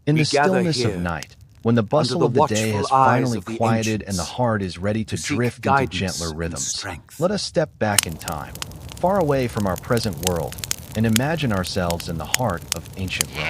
In We the gather stillness of here, night, when the under bustle the of the day watchful has eyes finally of the quieted and the ancients, heart is ready to to seek drift into guidance gentler and rhythms, strength. let us step back in time, far away from our present world, and imagine ourselves in the heart of ancient Rome.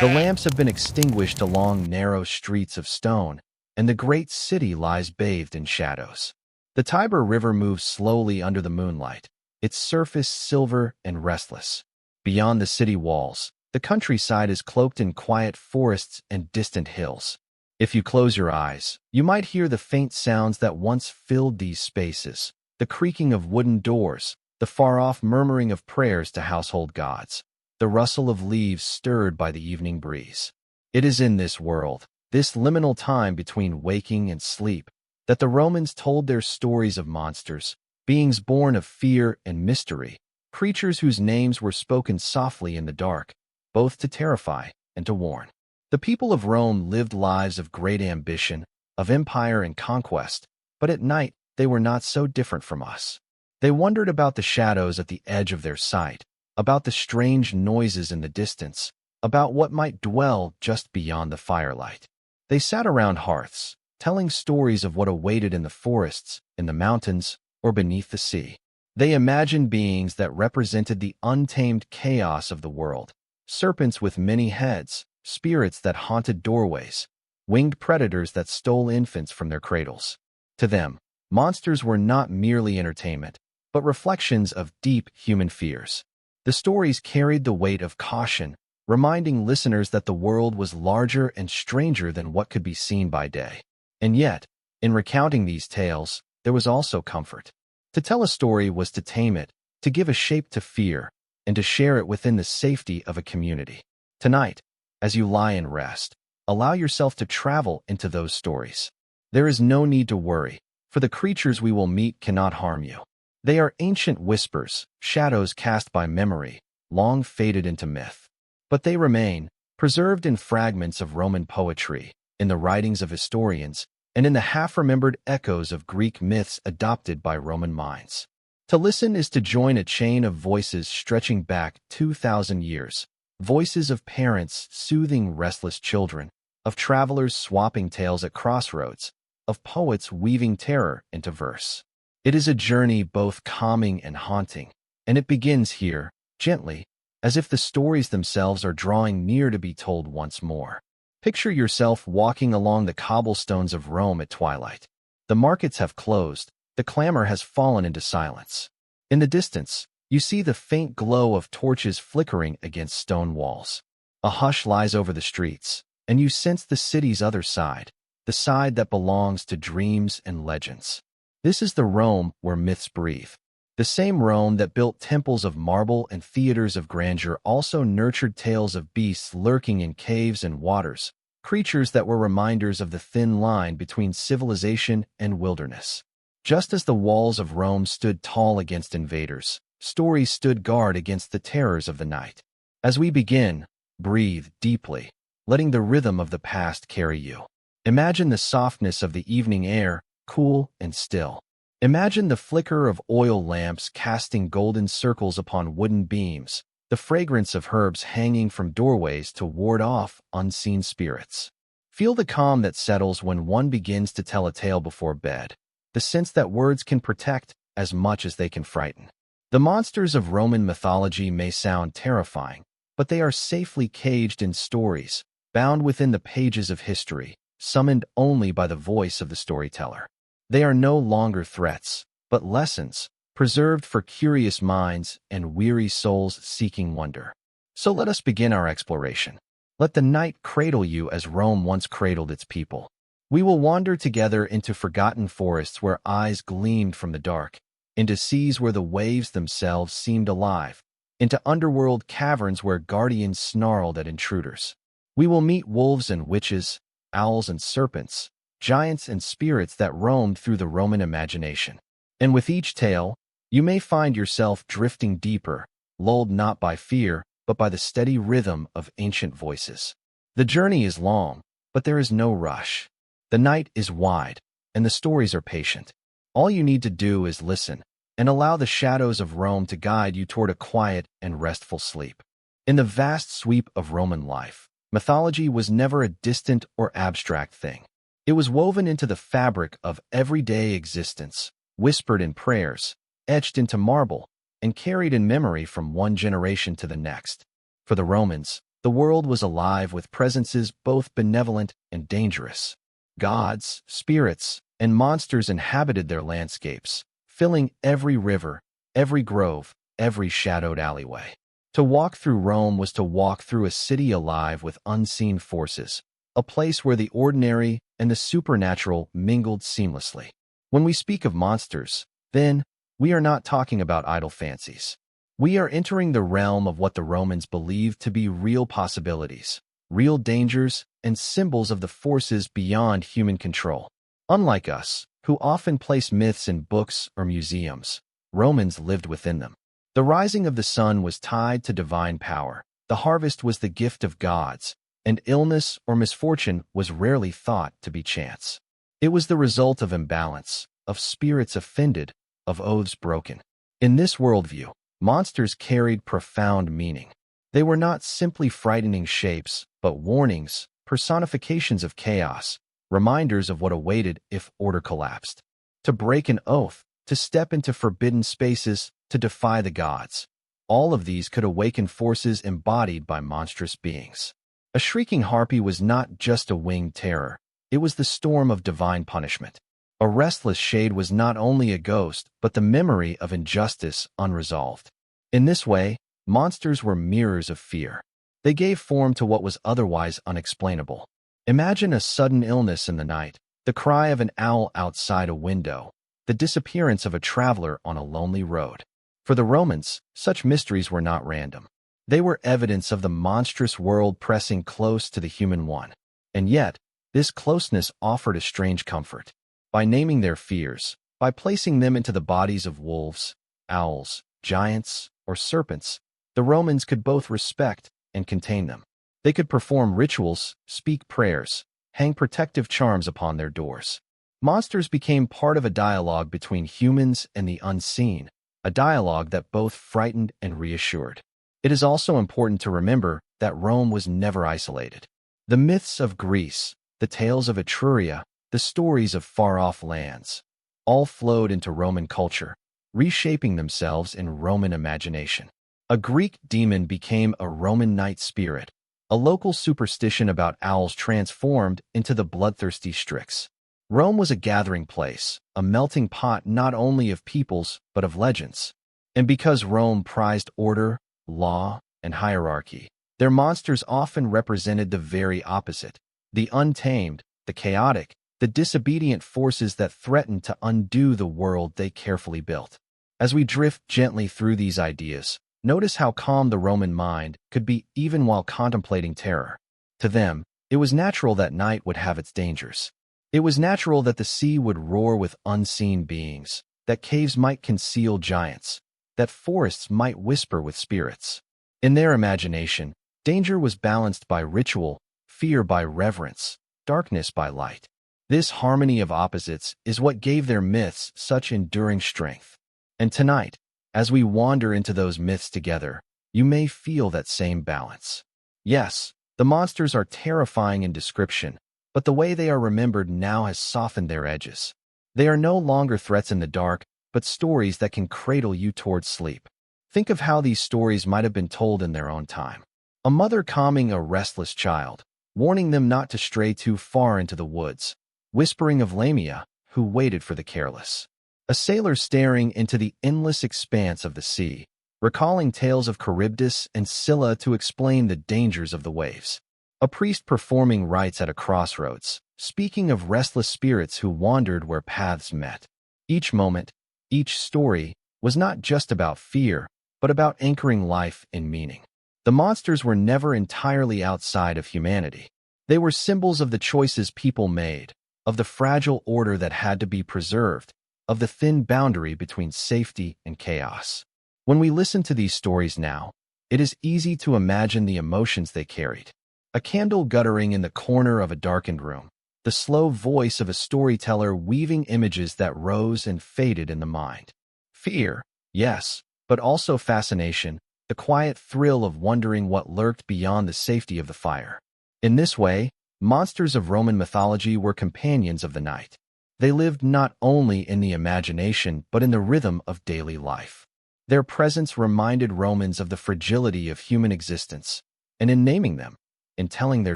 The lamps have been extinguished along narrow streets of stone, and the great city lies bathed in shadows. The Tiber River moves slowly under the moonlight, its surface silver and restless. Beyond the city walls, the countryside is cloaked in quiet forests and distant hills. If you close your eyes, you might hear the faint sounds that once filled these spaces, the creaking of wooden doors, the far-off murmuring of prayers to household gods, the rustle of leaves stirred by the evening breeze. It is in this world, this liminal time between waking and sleep, that the Romans told their stories of monsters, beings born of fear and mystery, creatures whose names were spoken softly in the dark, both to terrify and to warn. The people of Rome lived lives of great ambition, of empire and conquest, but at night they were not so different from us. They wondered about the shadows at the edge of their sight, about the strange noises in the distance, about what might dwell just beyond the firelight. They sat around hearths, telling stories of what awaited in the forests, in the mountains, or beneath the sea. They imagined beings that represented the untamed chaos of the world, serpents with many heads, spirits that haunted doorways, winged predators that stole infants from their cradles. To them, monsters were not merely entertainment, but reflections of deep human fears. The stories carried the weight of caution, reminding listeners that the world was larger and stranger than what could be seen by day. And yet, in recounting these tales, there was also comfort. To tell a story was to tame it, to give a shape to fear, and to share it within the safety of a community. Tonight, as you lie and rest, allow yourself to travel into those stories. There is no need to worry, for the creatures we will meet cannot harm you. They are ancient whispers, shadows cast by memory, long faded into myth. But they remain, preserved in fragments of Roman poetry, in the writings of historians, and in the half-remembered echoes of Greek myths adopted by Roman minds. To listen is to join a chain of voices stretching back 2,000 years, voices of parents soothing restless children, of travelers swapping tales at crossroads, of poets weaving terror into verse. It is a journey both calming and haunting, and it begins here, gently, as if the stories themselves are drawing near to be told once more. Picture yourself walking along the cobblestones of Rome at twilight. The markets have closed, the clamor has fallen into silence. In the distance, you see the faint glow of torches flickering against stone walls. A hush lies over the streets, and you sense the city's other side, the side that belongs to dreams and legends. This is the Rome where myths breathe. The same Rome that built temples of marble and theaters of grandeur also nurtured tales of beasts lurking in caves and waters, creatures that were reminders of the thin line between civilization and wilderness. Just as the walls of Rome stood tall against invaders, stories stood guard against the terrors of the night. As we begin, breathe deeply, letting the rhythm of the past carry you. Imagine the softness of the evening air, cool and still. Imagine the flicker of oil lamps casting golden circles upon wooden beams, the fragrance of herbs hanging from doorways to ward off unseen spirits. Feel the calm that settles when one begins to tell a tale before bed, the sense that words can protect as much as they can frighten. The monsters of Roman mythology may sound terrifying, but they are safely caged in stories, bound within the pages of history, summoned only by the voice of the storyteller. They are no longer threats, but lessons, preserved for curious minds and weary souls seeking wonder. So let us begin our exploration. Let the night cradle you as Rome once cradled its people. We will wander together into forgotten forests where eyes gleamed from the dark, into seas where the waves themselves seemed alive, into underworld caverns where guardians snarled at intruders. We will meet wolves and witches, owls and serpents, giants and spirits that roamed through the Roman imagination. And with each tale, you may find yourself drifting deeper, lulled not by fear, but by the steady rhythm of ancient voices. The journey is long, but there is no rush. The night is wide, and the stories are patient. All you need to do is listen, and allow the shadows of Rome to guide you toward a quiet and restful sleep. In the vast sweep of Roman life, Mythology was never a distant or abstract thing. It was woven into the fabric of everyday existence, whispered in prayers, etched into marble, and carried in memory from one generation to the next. For the Romans, the world was alive with presences both benevolent and dangerous. Gods, spirits, and monsters inhabited their landscapes, filling every river, every grove, every shadowed alleyway. To walk through Rome was to walk through a city alive with unseen forces, a place where the ordinary and the supernatural mingled seamlessly. When we speak of monsters, then, we are not talking about idle fancies. We are entering the realm of what the Romans believed to be real possibilities, real dangers, and symbols of the forces beyond human control. Unlike us, who often place myths in books or museums, Romans lived within them. The rising of the sun was tied to divine power, the harvest was the gift of gods, and illness or misfortune was rarely thought to be chance. It was the result of imbalance, of spirits offended, of oaths broken. In this worldview, monsters carried profound meaning. They were not simply frightening shapes, but warnings, personifications of chaos, reminders of what awaited if order collapsed. To break an oath, to step into forbidden spaces, to defy the gods. All of these could awaken forces embodied by monstrous beings. A shrieking harpy was not just a winged terror, it was the storm of divine punishment. A restless shade was not only a ghost, but the memory of injustice unresolved. In this way, monsters were mirrors of fear. They gave form to what was otherwise unexplainable. Imagine a sudden illness in the night, the cry of an owl outside a window, the disappearance of a traveler on a lonely road. For the Romans, such mysteries were not random. They were evidence of the monstrous world pressing close to the human one. And yet, this closeness offered a strange comfort. By naming their fears, by placing them into the bodies of wolves, owls, giants, or serpents, the Romans could both respect and contain them. They could perform rituals, speak prayers, hang protective charms upon their doors. Monsters became part of a dialogue between humans and the unseen, a dialogue that both frightened and reassured. It is also important to remember that Rome was never isolated. The myths of Greece, the tales of Etruria, the stories of far-off lands, all flowed into Roman culture, reshaping themselves in Roman imagination. A Greek demon became a Roman night spirit. A local superstition about owls transformed into the bloodthirsty Strix. Rome was a gathering place, a melting pot not only of peoples but of legends. And because Rome prized order, law, and hierarchy, their monsters often represented the very opposite: the untamed, the chaotic, the disobedient forces that threatened to undo the world they carefully built. As we drift gently through these ideas, notice how calm the Roman mind could be even while contemplating terror. To them, it was natural that night would have its dangers. It was natural that the sea would roar with unseen beings, that caves might conceal giants, that forests might whisper with spirits. In their imagination, danger was balanced by ritual, fear by reverence, darkness by light. This harmony of opposites is what gave their myths such enduring strength. And tonight, as we wander into those myths together, you may feel that same balance. Yes, the monsters are terrifying in description, but the way they are remembered now has softened their edges. They are no longer threats in the dark, but stories that can cradle you towards sleep. Think of how these stories might have been told in their own time. A mother calming a restless child, warning them not to stray too far into the woods, whispering of Lamia, who waited for the careless. A sailor staring into the endless expanse of the sea, recalling tales of Charybdis and Scylla to explain the dangers of the waves. A priest performing rites at a crossroads, speaking of restless spirits who wandered where paths met. Each moment, each story, was not just about fear, but about anchoring life in meaning. The monsters were never entirely outside of humanity. They were symbols of the choices people made, of the fragile order that had to be preserved, of the thin boundary between safety and chaos. When we listen to these stories now, it is easy to imagine the emotions they carried. A candle guttering in the corner of a darkened room, the slow voice of a storyteller weaving images that rose and faded in the mind. Fear, yes, but also fascination, the quiet thrill of wondering what lurked beyond the safety of the fire. In this way, monsters of Roman mythology were companions of the night. They lived not only in the imagination but in the rhythm of daily life. Their presence reminded Romans of the fragility of human existence, and in naming them, in telling their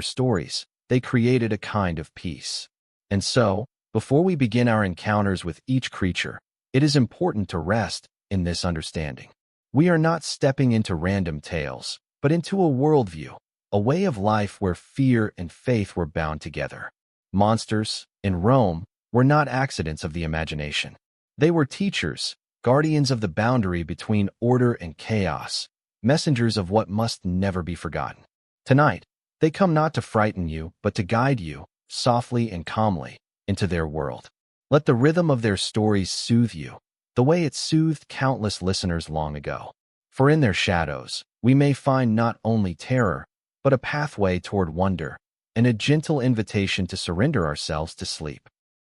stories, they created a kind of peace. And so, before we begin our encounters with each creature, it is important to rest in this understanding. We are not stepping into random tales, but into a worldview, a way of life where fear and faith were bound together. Monsters, in Rome, were not accidents of the imagination. They were teachers, guardians of the boundary between order and chaos, messengers of what must never be forgotten. Tonight, they come not to frighten you, but to guide you, softly and calmly, into their world. Let the rhythm of their stories soothe you, the way it soothed countless listeners long ago. For in their shadows, we may find not only terror, but a pathway toward wonder, and a gentle invitation to surrender ourselves to sleep.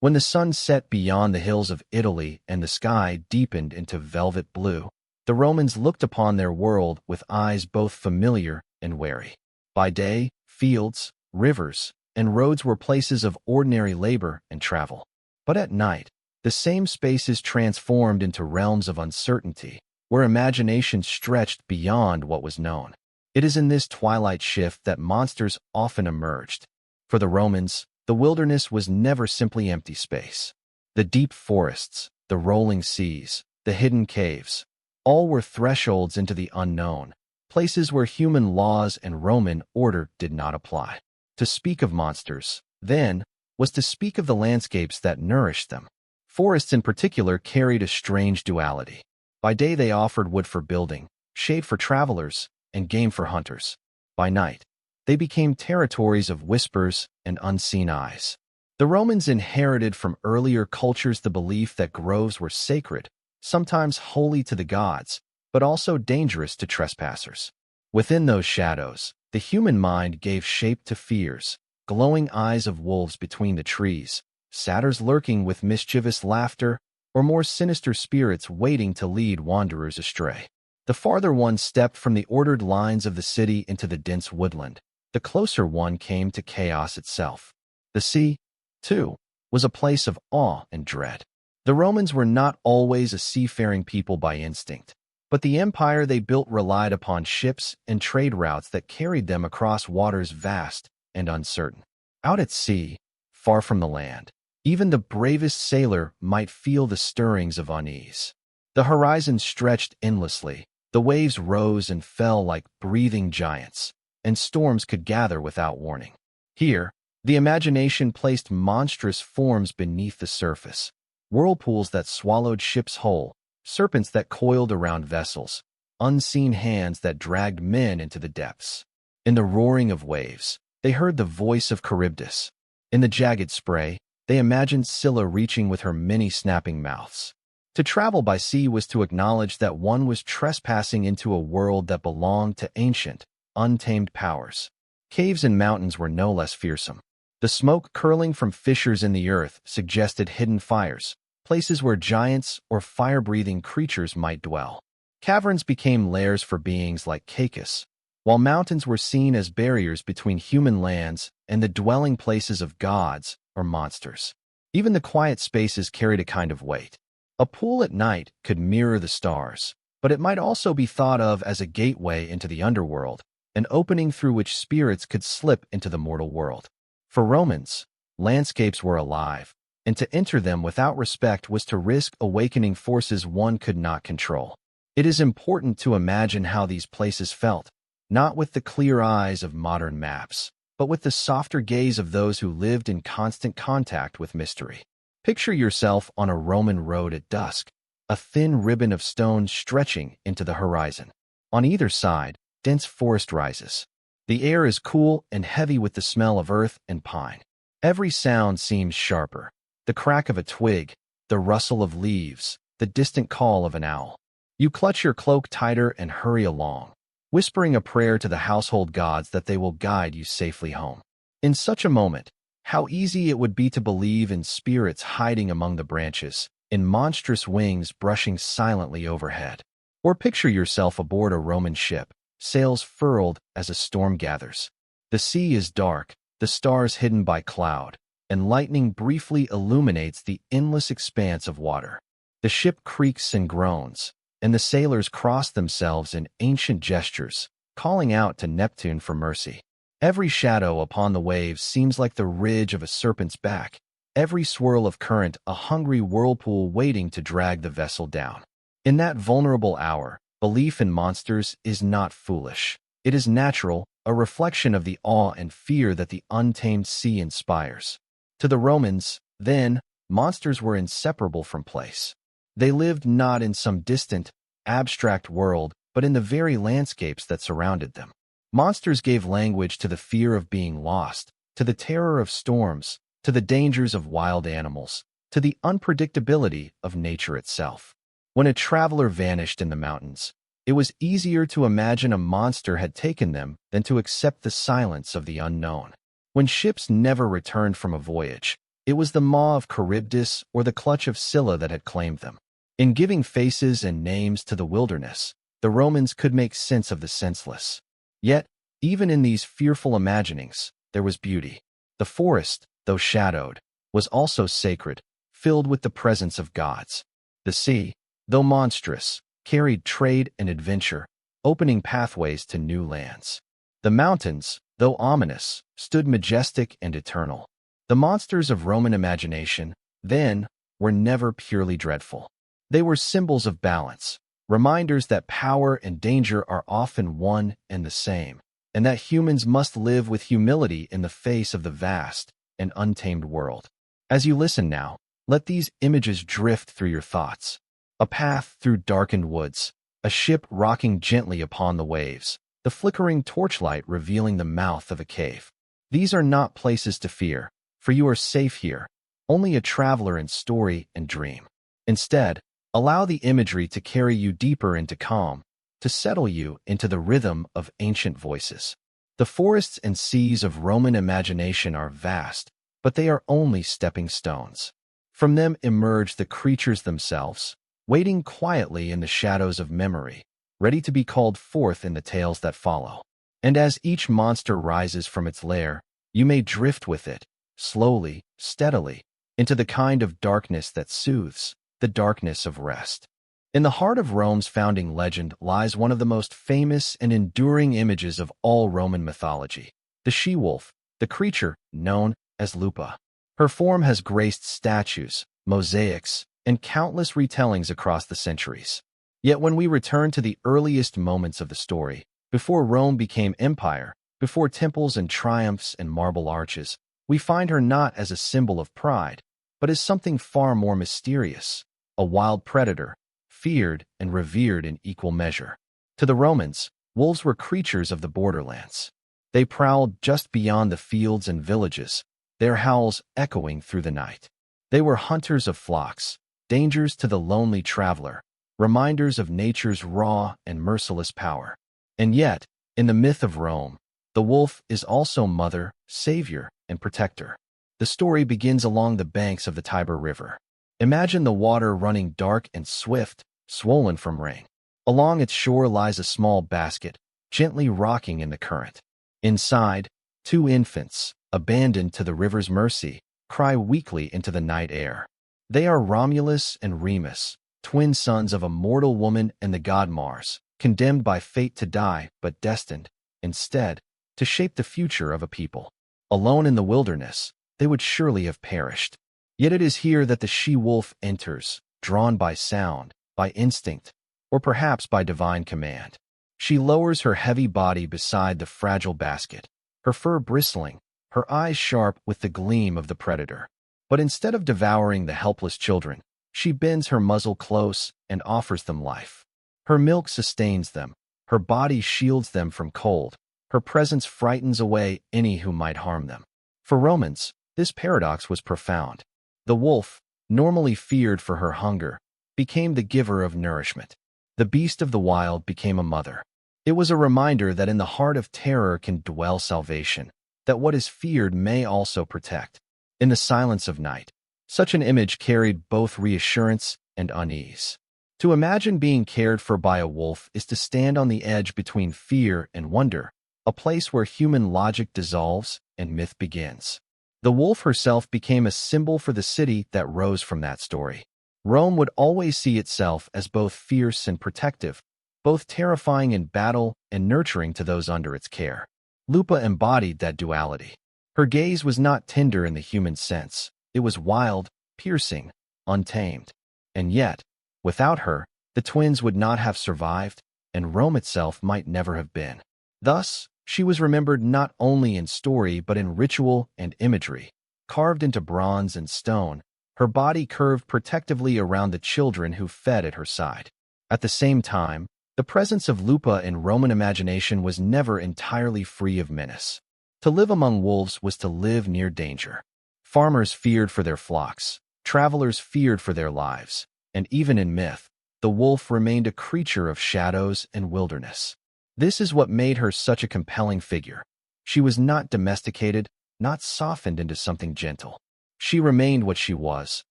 When the sun set beyond the hills of Italy and the sky deepened into velvet blue, the Romans looked upon their world with eyes both familiar and wary. By day, fields, rivers, and roads were places of ordinary labor and travel. But at night, the same spaces transformed into realms of uncertainty, where imagination stretched beyond what was known. It is in this twilight shift that monsters often emerged. For the Romans, the wilderness was never simply empty space. The deep forests, the rolling seas, the hidden caves, all were thresholds into the unknown, places where human laws and Roman order did not apply. To speak of monsters, then, was to speak of the landscapes that nourished them. Forests in particular carried a strange duality. By day they offered wood for building, shade for travelers, and game for hunters. By night, they became territories of whispers and unseen eyes. The Romans inherited from earlier cultures the belief that groves were sacred, sometimes holy to the gods, but also dangerous to trespassers. Within those shadows, the human mind gave shape to fears, glowing eyes of wolves between the trees, satyrs lurking with mischievous laughter, or more sinister spirits waiting to lead wanderers astray. The farther one stepped from the ordered lines of the city into the dense woodland, the closer one came to chaos itself. The sea, too, was a place of awe and dread. The Romans were not always a seafaring people by instinct, but the empire they built relied upon ships and trade routes that carried them across waters vast and uncertain. Out at sea, far from the land, even the bravest sailor might feel the stirrings of unease. The horizon stretched endlessly, the waves rose and fell like breathing giants, and storms could gather without warning. Here, the imagination placed monstrous forms beneath the surface, whirlpools that swallowed ships whole, serpents that coiled around vessels, unseen hands that dragged men into the depths. In the roaring of waves, they heard the voice of Charybdis. In the jagged spray, they imagined Scylla reaching with her many snapping mouths. To travel by sea was to acknowledge that one was trespassing into a world that belonged to ancient, untamed powers. Caves and mountains were no less fearsome. The smoke curling from fissures in the earth suggested hidden fires, places where giants or fire-breathing creatures might dwell. Caverns became lairs for beings like Cacus, while mountains were seen as barriers between human lands and the dwelling places of gods or monsters. Even the quiet spaces carried a kind of weight. A pool at night could mirror the stars, but it might also be thought of as a gateway into the underworld, an opening through which spirits could slip into the mortal world. For Romans, landscapes were alive, and to enter them without respect was to risk awakening forces one could not control. It is important to imagine how these places felt, not with the clear eyes of modern maps, but with the softer gaze of those who lived in constant contact with mystery. Picture yourself on a Roman road at dusk, a thin ribbon of stone stretching into the horizon. On either side, dense forest rises. The air is cool and heavy with the smell of earth and pine. Every sound seems sharper. The crack of a twig, the rustle of leaves, the distant call of an owl. You clutch your cloak tighter and hurry along, whispering a prayer to the household gods that they will guide you safely home. In such a moment, how easy it would be to believe in spirits hiding among the branches, in monstrous wings brushing silently overhead. Or picture yourself aboard a Roman ship, sails furled as a storm gathers. The sea is dark, the stars hidden by cloud, and lightning briefly illuminates the endless expanse of water. The ship creaks and groans, and the sailors cross themselves in ancient gestures, calling out to Neptune for mercy. Every shadow upon the waves seems like the ridge of a serpent's back, every swirl of current a hungry whirlpool waiting to drag the vessel down. In that vulnerable hour, belief in monsters is not foolish. It is natural, a reflection of the awe and fear that the untamed sea inspires. To the Romans, then, monsters were inseparable from place. They lived not in some distant, abstract world, but in the very landscapes that surrounded them. Monsters gave language to the fear of being lost, to the terror of storms, to the dangers of wild animals, to the unpredictability of nature itself. When a traveler vanished in the mountains, it was easier to imagine a monster had taken them than to accept the silence of the unknown. When ships never returned from a voyage, it was the maw of Charybdis or the clutch of Scylla that had claimed them. In giving faces and names to the wilderness, the Romans could make sense of the senseless. Yet, even in these fearful imaginings, there was beauty. The forest, though shadowed, was also sacred, filled with the presence of gods. The sea, though monstrous, carried trade and adventure, opening pathways to new lands. The mountains, though ominous, stood majestic and eternal. The monsters of Roman imagination, then, were never purely dreadful. They were symbols of balance, reminders that power and danger are often one and the same, and that humans must live with humility in the face of the vast and untamed world. As you listen now, let these images drift through your thoughts. A path through darkened woods, a ship rocking gently upon the waves, the flickering torchlight revealing the mouth of a cave. These are not places to fear, for you are safe here, only a traveler in story and dream. Instead, allow the imagery to carry you deeper into calm, to settle you into the rhythm of ancient voices. The forests and seas of Roman imagination are vast, but they are only stepping stones. From them emerge the creatures themselves, waiting quietly in the shadows of memory, ready to be called forth in the tales that follow. And as each monster rises from its lair, you may drift with it, slowly, steadily, into the kind of darkness that soothes, the darkness of rest. In the heart of Rome's founding legend lies one of the most famous and enduring images of all Roman mythology, the she-wolf, the creature known as Lupa. Her form has graced statues, mosaics, and countless retellings across the centuries. Yet when we return to the earliest moments of the story, before Rome became empire, before temples and triumphs and marble arches, we find her not as a symbol of pride, but as something far more mysterious, a wild predator, feared and revered in equal measure. To the Romans, wolves were creatures of the borderlands. They prowled just beyond the fields and villages, their howls echoing through the night. They were hunters of flocks, dangers to the lonely traveler, reminders of nature's raw and merciless power. And yet, in the myth of Rome, the wolf is also mother, savior, and protector. The story begins along the banks of the Tiber River. Imagine the water running dark and swift, swollen from rain. Along its shore lies a small basket, gently rocking in the current. Inside, two infants, abandoned to the river's mercy, cry weakly into the night air. They are Romulus and Remus, twin sons of a mortal woman and the god Mars, condemned by fate to die but destined, instead, to shape the future of a people. Alone in the wilderness, they would surely have perished. Yet it is here that the she-wolf enters, drawn by sound, by instinct, or perhaps by divine command. She lowers her heavy body beside the fragile basket, her fur bristling, her eyes sharp with the gleam of the predator. But instead of devouring the helpless children, she bends her muzzle close and offers them life. Her milk sustains them, her body shields them from cold, her presence frightens away any who might harm them. For Romans, this paradox was profound. The wolf, normally feared for her hunger, became the giver of nourishment. The beast of the wild became a mother. It was a reminder that in the heart of terror can dwell salvation, that what is feared may also protect. In the silence of night, such an image carried both reassurance and unease. To imagine being cared for by a wolf is to stand on the edge between fear and wonder, a place where human logic dissolves and myth begins. The wolf herself became a symbol for the city that rose from that story. Rome would always see itself as both fierce and protective, both terrifying in battle and nurturing to those under its care. Lupa embodied that duality. Her gaze was not tender in the human sense. It was wild, piercing, untamed. And yet, without her, the twins would not have survived, and Rome itself might never have been. Thus, she was remembered not only in story but in ritual and imagery. Carved into bronze and stone, her body curved protectively around the children who fed at her side. At the same time, the presence of Lupa in Roman imagination was never entirely free of menace. To live among wolves was to live near danger. Farmers feared for their flocks, travelers feared for their lives, and even in myth, the wolf remained a creature of shadows and wilderness. This is what made her such a compelling figure. She was not domesticated, not softened into something gentle. She remained what she was,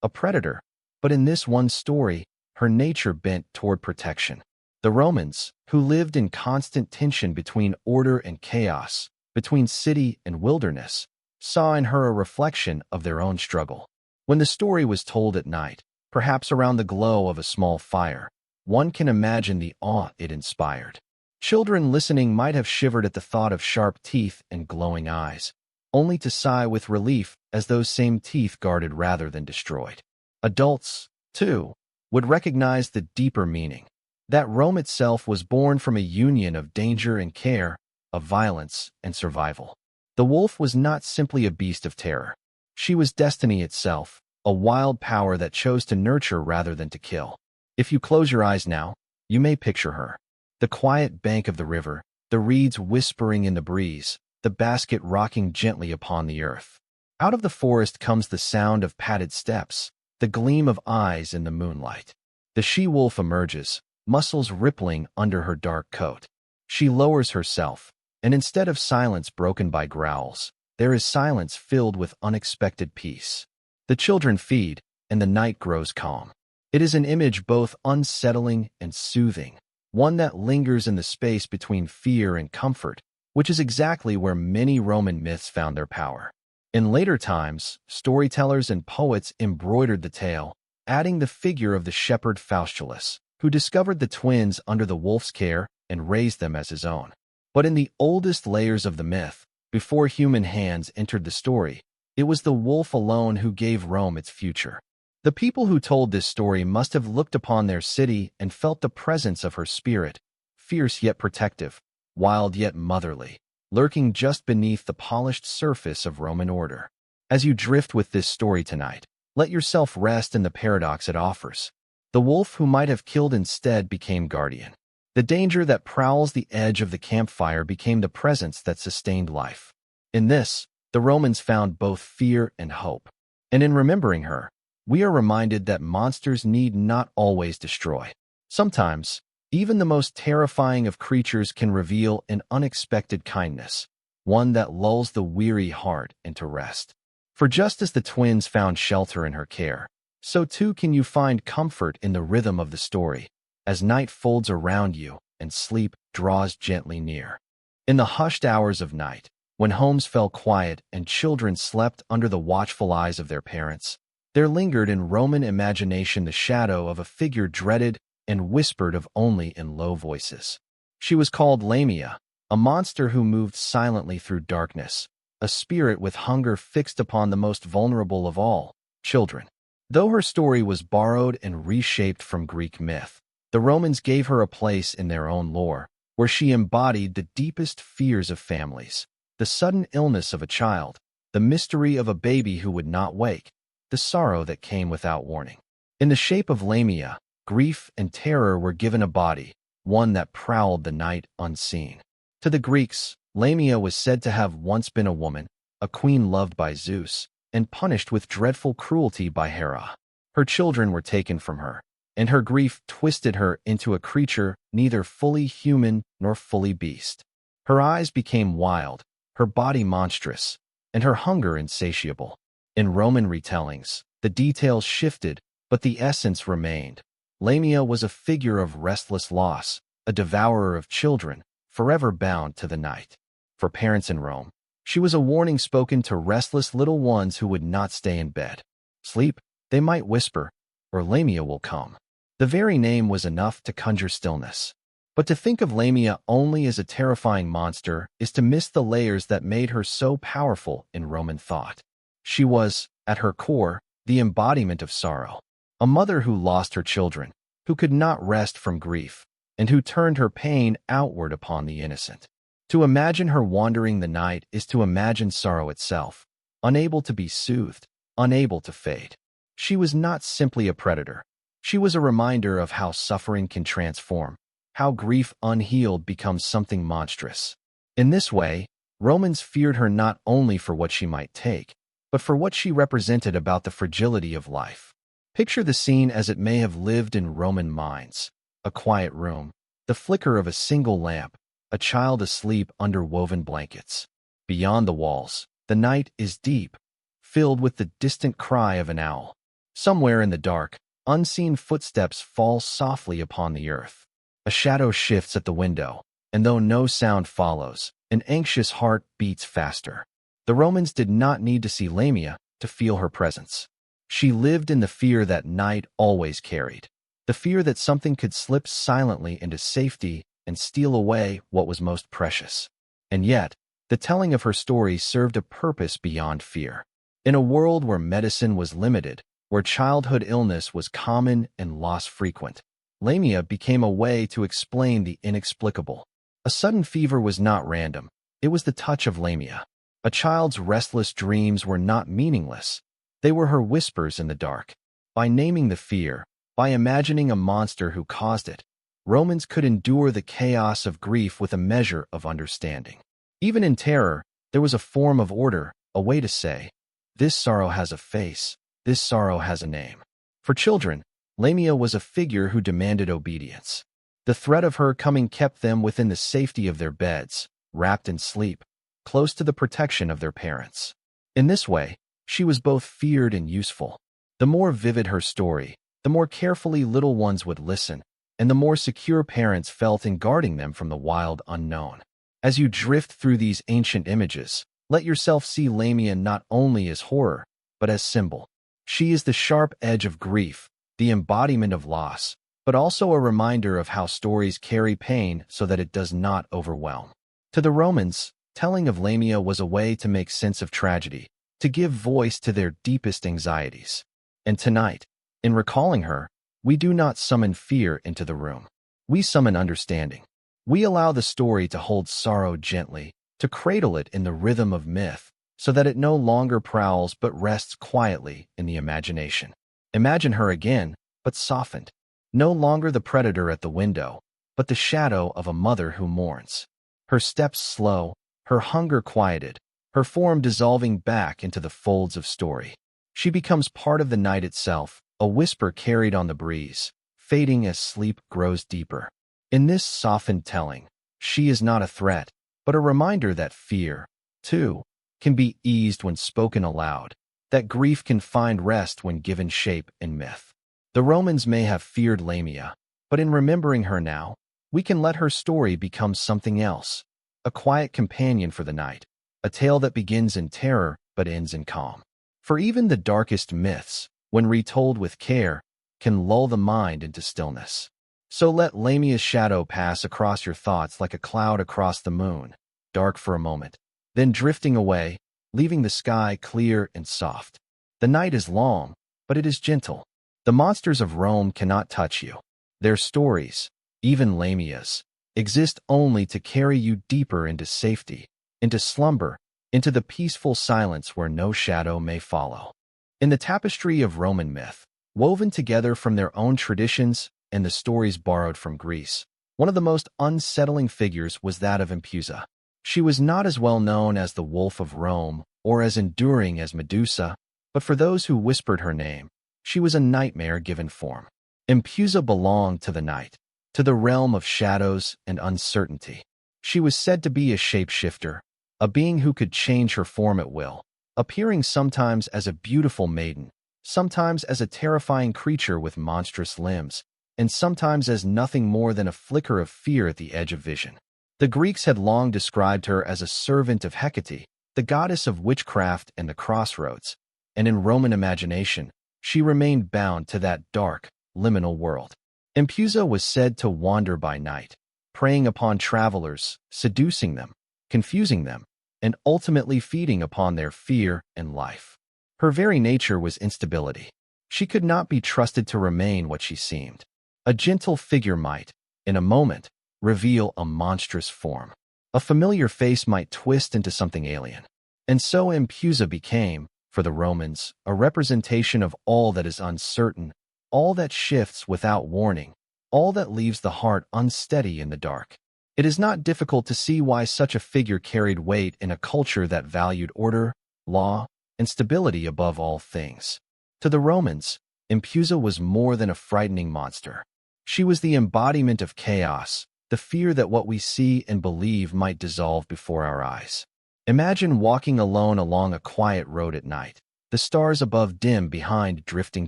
a predator, but in this one story, her nature bent toward protection. The Romans, who lived in constant tension between order and chaos, between city and wilderness, saw in her a reflection of their own struggle. When the story was told at night, perhaps around the glow of a small fire, one can imagine the awe it inspired. Children listening might have shivered at the thought of sharp teeth and glowing eyes, only to sigh with relief as those same teeth guarded rather than destroyed. Adults, too, would recognize the deeper meaning, that Rome itself was born from a union of danger and care, of violence and survival. The wolf was not simply a beast of terror. She was destiny itself, a wild power that chose to nurture rather than to kill. If you close your eyes now, you may picture her. The quiet bank of the river, the reeds whispering in the breeze, the basket rocking gently upon the earth. Out of the forest comes the sound of padded steps, the gleam of eyes in the moonlight. The she-wolf emerges, muscles rippling under her dark coat. She lowers herself, and instead of silence broken by growls, there is silence filled with unexpected peace. The children feed, and the night grows calm. It is an image both unsettling and soothing, one that lingers in the space between fear and comfort, which is exactly where many Roman myths found their power. In later times, storytellers and poets embroidered the tale, adding the figure of the shepherd Faustulus, who discovered the twins under the wolf's care and raised them as his own. But in the oldest layers of the myth, before human hands entered the story, it was the wolf alone who gave Rome its future. The people who told this story must have looked upon their city and felt the presence of her spirit, fierce yet protective, wild yet motherly, lurking just beneath the polished surface of Roman order. As you drift with this story tonight, let yourself rest in the paradox it offers. The wolf who might have killed instead became guardian. The danger that prowls the edge of the campfire became the presence that sustained life. In this, the Romans found both fear and hope. And in remembering her, we are reminded that monsters need not always destroy. Sometimes, even the most terrifying of creatures can reveal an unexpected kindness, one that lulls the weary heart into rest. For just as the twins found shelter in her care, so too can you find comfort in the rhythm of the story, as night folds around you and sleep draws gently near. In the hushed hours of night, when homes fell quiet and children slept under the watchful eyes of their parents, there lingered in Roman imagination the shadow of a figure dreaded and whispered of only in low voices. She was called Lamia, a monster who moved silently through darkness, a spirit with hunger fixed upon the most vulnerable of all, children. Though her story was borrowed and reshaped from Greek myth, the Romans gave her a place in their own lore, where she embodied the deepest fears of families, the sudden illness of a child, the mystery of a baby who would not wake, the sorrow that came without warning. In the shape of Lamia, grief and terror were given a body, one that prowled the night unseen. To the Greeks, Lamia was said to have once been a woman, a queen loved by Zeus, and punished with dreadful cruelty by Hera. Her children were taken from her, and her grief twisted her into a creature neither fully human nor fully beast. Her eyes became wild, her body monstrous, and her hunger insatiable. In Roman retellings, the details shifted, but the essence remained. Lamia was a figure of restless loss, a devourer of children, forever bound to the night. For parents in Rome, she was a warning spoken to restless little ones who would not stay in bed. Sleep, they might whisper, or Lamia will come. The very name was enough to conjure stillness. But to think of Lamia only as a terrifying monster is to miss the layers that made her so powerful in Roman thought. She was, at her core, the embodiment of sorrow. A mother who lost her children, who could not rest from grief, and who turned her pain outward upon the innocent. To imagine her wandering the night is to imagine sorrow itself, unable to be soothed, unable to fade. She was not simply a predator. She was a reminder of how suffering can transform, how grief unhealed becomes something monstrous. In this way, Romans feared her not only for what she might take, but for what she represented about the fragility of life. Picture the scene as it may have lived in Roman minds. A quiet room, the flicker of a single lamp, a child asleep under woven blankets. Beyond the walls, the night is deep, filled with the distant cry of an owl. Somewhere in the dark, unseen footsteps fall softly upon the earth. A shadow shifts at the window, and though no sound follows, an anxious heart beats faster. The Romans did not need to see Lamia to feel her presence. She lived in the fear that night always carried, the fear that something could slip silently into safety and steal away what was most precious. And yet, the telling of her story served a purpose beyond fear. In a world where medicine was limited, where childhood illness was common and loss frequent, Lamia became a way to explain the inexplicable. A sudden fever was not random. It was the touch of Lamia. A child's restless dreams were not meaningless. They were her whispers in the dark. By naming the fear, by imagining a monster who caused it, Romans could endure the chaos of grief with a measure of understanding. Even in terror, there was a form of order, a way to say, "This sorrow has a face, this sorrow has a name." For children, Lamia was a figure who demanded obedience. The threat of her coming kept them within the safety of their beds, wrapped in sleep, close to the protection of their parents. In this way, she was both feared and useful. The more vivid her story, the more carefully little ones would listen, and the more secure parents felt in guarding them from the wild unknown. As you drift through these ancient images, let yourself see Lamia not only as horror, but as symbol. She is the sharp edge of grief, the embodiment of loss, but also a reminder of how stories carry pain so that it does not overwhelm. To the Romans, telling of Lamia was a way to make sense of tragedy, to give voice to their deepest anxieties. And tonight, in recalling her, we do not summon fear into the room. We summon understanding. We allow the story to hold sorrow gently, to cradle it in the rhythm of myth, so that it no longer prowls but rests quietly in the imagination. Imagine her again, but softened. No longer the predator at the window, but the shadow of a mother who mourns. Her steps slow, her hunger quieted, her form dissolving back into the folds of story. She becomes part of the night itself, a whisper carried on the breeze, fading as sleep grows deeper. In this softened telling, she is not a threat, but a reminder that fear, too, can be eased when spoken aloud, that grief can find rest when given shape in myth. The Romans may have feared Lamia, but in remembering her now, we can let her story become something else, a quiet companion for the night, a tale that begins in terror but ends in calm. For even the darkest myths, when retold with care, can lull the mind into stillness. So let Lamia's shadow pass across your thoughts like a cloud across the moon, dark for a moment, then drifting away, leaving the sky clear and soft. The night is long, but it is gentle. The monsters of Rome cannot touch you. Their stories, even Lamia's, exist only to carry you deeper into safety, into slumber, into the peaceful silence where no shadow may follow. In the tapestry of Roman myth, woven together from their own traditions and the stories borrowed from Greece, one of the most unsettling figures was that of Impusa. She was not as well known as the Wolf of Rome or as enduring as Medusa, but for those who whispered her name, she was a nightmare given form. Impusa belonged to the night, to the realm of shadows and uncertainty. She was said to be a shapeshifter, a being who could change her form at will, appearing sometimes as a beautiful maiden, sometimes as a terrifying creature with monstrous limbs, and sometimes as nothing more than a flicker of fear at the edge of vision. The Greeks had long described her as a servant of Hecate, the goddess of witchcraft and the crossroads, and in Roman imagination, she remained bound to that dark, liminal world. Impusa was said to wander by night, preying upon travelers, seducing them, confusing them, and ultimately feeding upon their fear and life. Her very nature was instability. She could not be trusted to remain what she seemed. A gentle figure might, in a moment, reveal a monstrous form. A familiar face might twist into something alien. And so Impusa became, for the Romans, a representation of all that is uncertain, all that shifts without warning, all that leaves the heart unsteady in the dark. It is not difficult to see why such a figure carried weight in a culture that valued order, law, and stability above all things. To the Romans, Impusa was more than a frightening monster. She was the embodiment of chaos, the fear that what we see and believe might dissolve before our eyes. Imagine walking alone along a quiet road at night, the stars above dim behind drifting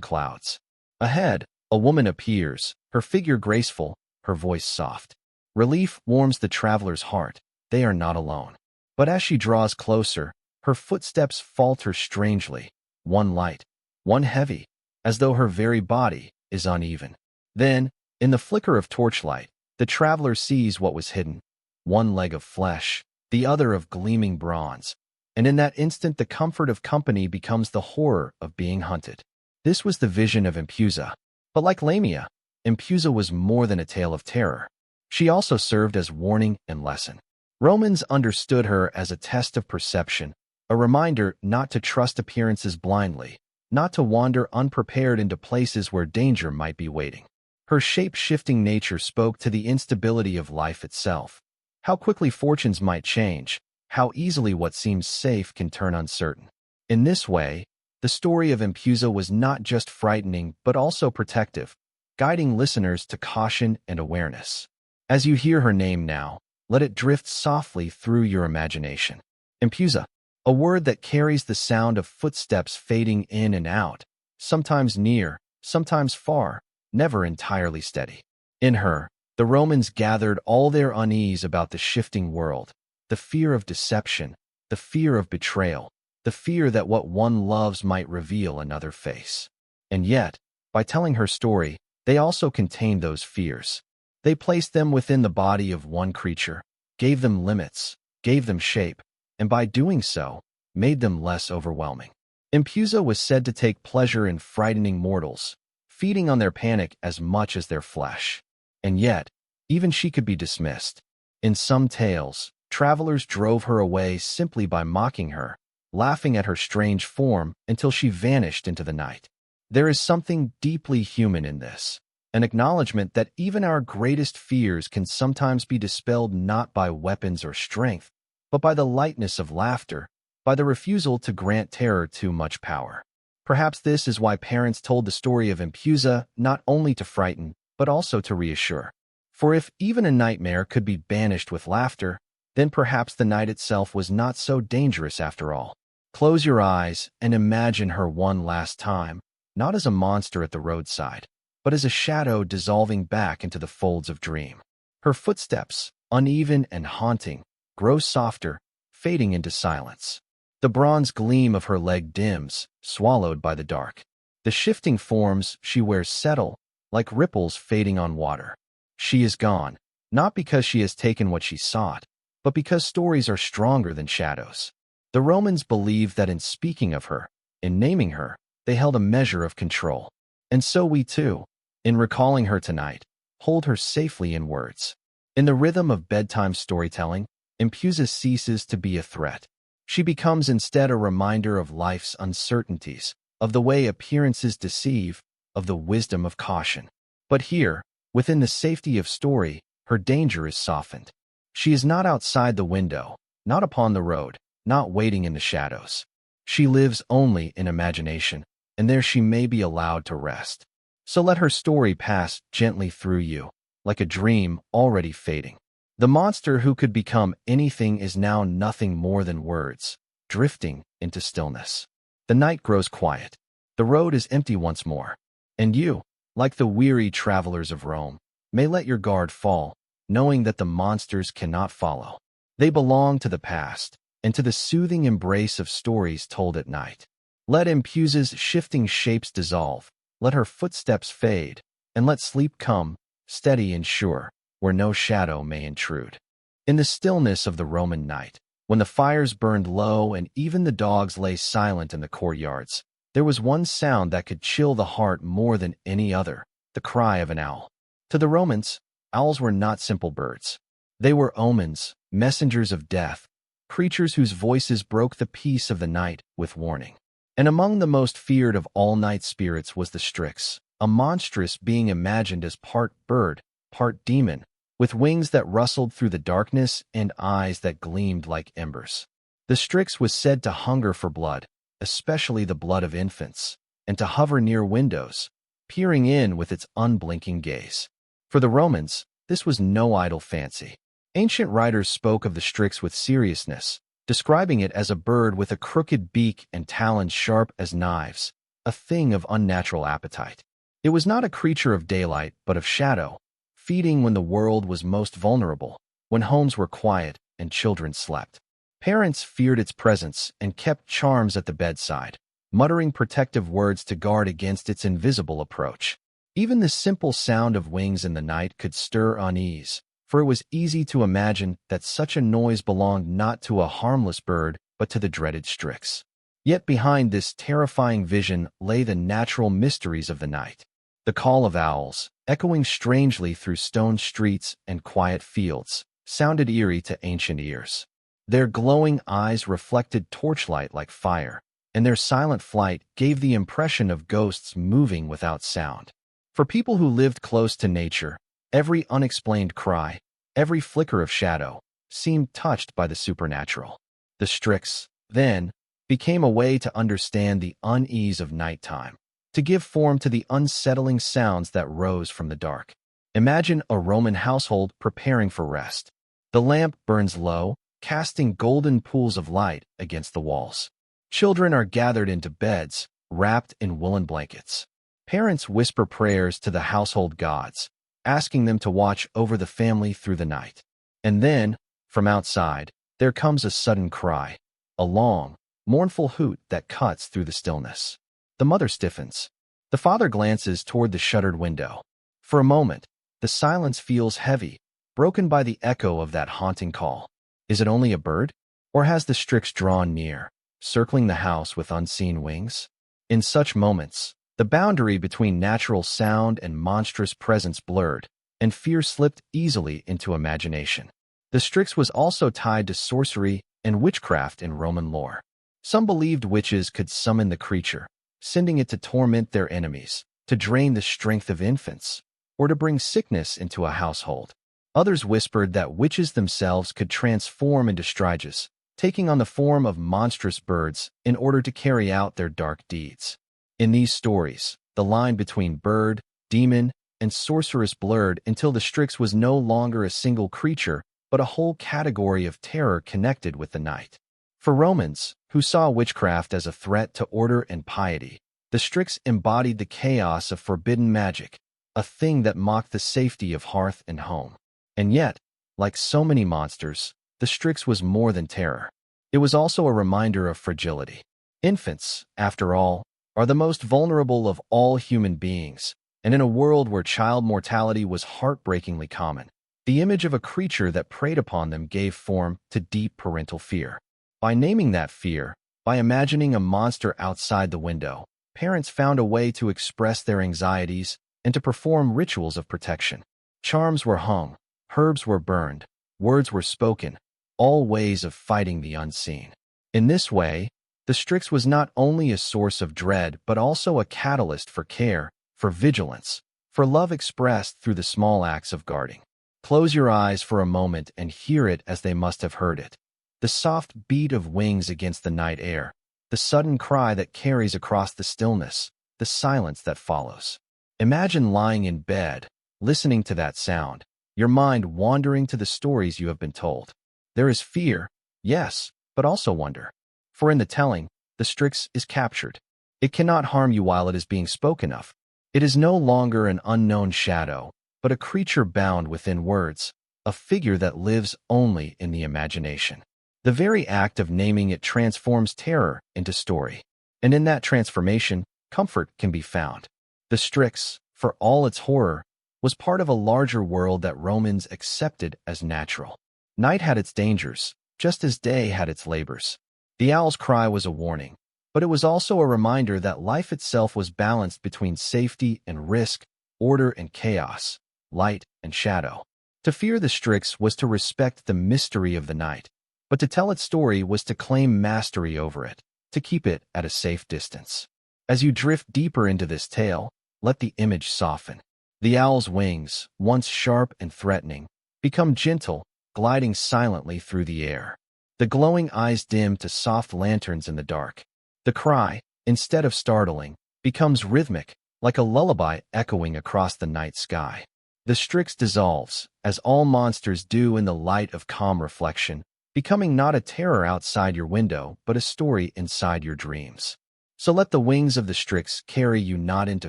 clouds. Ahead, a woman appears, her figure graceful, her voice soft. Relief warms the traveler's heart. They are not alone. But as she draws closer, her footsteps falter strangely, one light, one heavy, as though her very body is uneven. Then, in the flicker of torchlight, the traveler sees what was hidden, one leg of flesh, the other of gleaming bronze, and in that instant the comfort of company becomes the horror of being hunted. This was the vision of Impusa. But like Lamia, Impusa was more than a tale of terror. She also served as warning and lesson. Romans understood her as a test of perception, a reminder not to trust appearances blindly, not to wander unprepared into places where danger might be waiting. Her shape-shifting nature spoke to the instability of life itself, how quickly fortunes might change, how easily what seems safe can turn uncertain. In this way, the story of Impusa was not just frightening but also protective, guiding listeners to caution and awareness. As you hear her name now, let it drift softly through your imagination. Impusa, a word that carries the sound of footsteps fading in and out, sometimes near, sometimes far, never entirely steady. In her, the Romans gathered all their unease about the shifting world, the fear of deception, the fear of betrayal, the fear that what one loves might reveal another face. And yet, by telling her story, they also contained those fears. They placed them within the body of one creature, gave them limits, gave them shape, and by doing so, made them less overwhelming. Impusa was said to take pleasure in frightening mortals, feeding on their panic as much as their flesh. And yet, even she could be dismissed. In some tales, travelers drove her away simply by mocking her, laughing at her strange form until she vanished into the night. There is something deeply human in this, an acknowledgement that even our greatest fears can sometimes be dispelled not by weapons or strength, but by the lightness of laughter, by the refusal to grant terror too much power. Perhaps this is why parents told the story of Impusa not only to frighten, but also to reassure. For if even a nightmare could be banished with laughter, then perhaps the night itself was not so dangerous after all. Close your eyes and imagine her one last time, not as a monster at the roadside, but as a shadow dissolving back into the folds of dream. Her footsteps, uneven and haunting, grow softer, fading into silence. The bronze gleam of her leg dims, swallowed by the dark. The shifting forms she wears settle, like ripples fading on water. She is gone, not because she has taken what she sought, but because stories are stronger than shadows. The Romans believed that in speaking of her, in naming her, they held a measure of control. And so we too, in recalling her tonight, hold her safely in words. In the rhythm of bedtime storytelling, Impusa ceases to be a threat. She becomes instead a reminder of life's uncertainties, of the way appearances deceive, of the wisdom of caution. But here, within the safety of story, her danger is softened. She is not outside the window, not upon the road, not waiting in the shadows. She lives only in imagination, and there she may be allowed to rest. So let her story pass gently through you, like a dream already fading. The monster who could become anything is now nothing more than words, drifting into stillness. The night grows quiet. The road is empty once more. And you, like the weary travelers of Rome, may let your guard fall, knowing that the monsters cannot follow. They belong to the past, and to the soothing embrace of stories told at night. Let Impuse's shifting shapes dissolve, let her footsteps fade, and let sleep come, steady and sure, where no shadow may intrude. In the stillness of the Roman night, when the fires burned low and even the dogs lay silent in the courtyards, there was one sound that could chill the heart more than any other: the cry of an owl. To the Romans, owls were not simple birds. They were omens, messengers of death, creatures whose voices broke the peace of the night with warning. And among the most feared of all night spirits was the Strix, a monstrous being imagined as part bird, part demon, with wings that rustled through the darkness and eyes that gleamed like embers. The Strix was said to hunger for blood, especially the blood of infants, and to hover near windows, peering in with its unblinking gaze. For the Romans, this was no idle fancy. Ancient writers spoke of the Strix with seriousness, describing it as a bird with a crooked beak and talons sharp as knives, a thing of unnatural appetite. It was not a creature of daylight, but of shadow, feeding when the world was most vulnerable, when homes were quiet and children slept. Parents feared its presence and kept charms at the bedside, muttering protective words to guard against its invisible approach. Even the simple sound of wings in the night could stir unease, for it was easy to imagine that such a noise belonged not to a harmless bird, but to the dreaded Strix. Yet behind this terrifying vision lay the natural mysteries of the night. The call of owls, echoing strangely through stone streets and quiet fields, sounded eerie to ancient ears. Their glowing eyes reflected torchlight like fire, and their silent flight gave the impression of ghosts moving without sound. For people who lived close to nature, every unexplained cry, every flicker of shadow, seemed touched by the supernatural. The Strix, then, became a way to understand the unease of nighttime, to give form to the unsettling sounds that rose from the dark. Imagine a Roman household preparing for rest. The lamp burns low, casting golden pools of light against the walls. Children are gathered into beds, wrapped in woolen blankets. Parents whisper prayers to the household gods, asking them to watch over the family through the night. And then, from outside, there comes a sudden cry, a long, mournful hoot that cuts through the stillness. The mother stiffens. The father glances toward the shuttered window. For a moment, the silence feels heavy, broken by the echo of that haunting call. Is it only a bird? Or has the Strix drawn near, circling the house with unseen wings? In such moments, the boundary between natural sound and monstrous presence blurred, and fear slipped easily into imagination. The Strix was also tied to sorcery and witchcraft in Roman lore. Some believed witches could summon the creature, sending it to torment their enemies, to drain the strength of infants, or to bring sickness into a household. Others whispered that witches themselves could transform into striges, taking on the form of monstrous birds in order to carry out their dark deeds. In these stories, the line between bird, demon, and sorceress blurred until the Strix was no longer a single creature, but a whole category of terror connected with the night. For Romans, who saw witchcraft as a threat to order and piety, the Strix embodied the chaos of forbidden magic, a thing that mocked the safety of hearth and home. And yet, like so many monsters, the Strix was more than terror. It was also a reminder of fragility. Infants, after all, are the most vulnerable of all human beings, and in a world where child mortality was heartbreakingly common, the image of a creature that preyed upon them gave form to deep parental fear. By naming that fear, by imagining a monster outside the window, parents found a way to express their anxieties and to perform rituals of protection. Charms were hung, herbs were burned, words were spoken, all ways of fighting the unseen. In this way, the Strix was not only a source of dread but also a catalyst for care, for vigilance, for love expressed through the small acts of guarding. Close your eyes for a moment and hear it as they must have heard it. The soft beat of wings against the night air, the sudden cry that carries across the stillness, the silence that follows. Imagine lying in bed, listening to that sound, your mind wandering to the stories you have been told. There is fear, yes, but also wonder. For in the telling, the Strix is captured. It cannot harm you while it is being spoken of. It is no longer an unknown shadow, but a creature bound within words, a figure that lives only in the imagination. The very act of naming it transforms terror into story. And in that transformation, comfort can be found. The Strix, for all its horror, was part of a larger world that Romans accepted as natural. Night had its dangers, just as day had its labors. The owl's cry was a warning, but it was also a reminder that life itself was balanced between safety and risk, order and chaos, light and shadow. To fear the Strix was to respect the mystery of the night, but to tell its story was to claim mastery over it, to keep it at a safe distance. As you drift deeper into this tale, let the image soften. The owl's wings, once sharp and threatening, become gentle, gliding silently through the air. The glowing eyes dim to soft lanterns in the dark. The cry, instead of startling, becomes rhythmic, like a lullaby echoing across the night sky. The Strix dissolves, as all monsters do in the light of calm reflection, becoming not a terror outside your window, but a story inside your dreams. So let the wings of the Strix carry you not into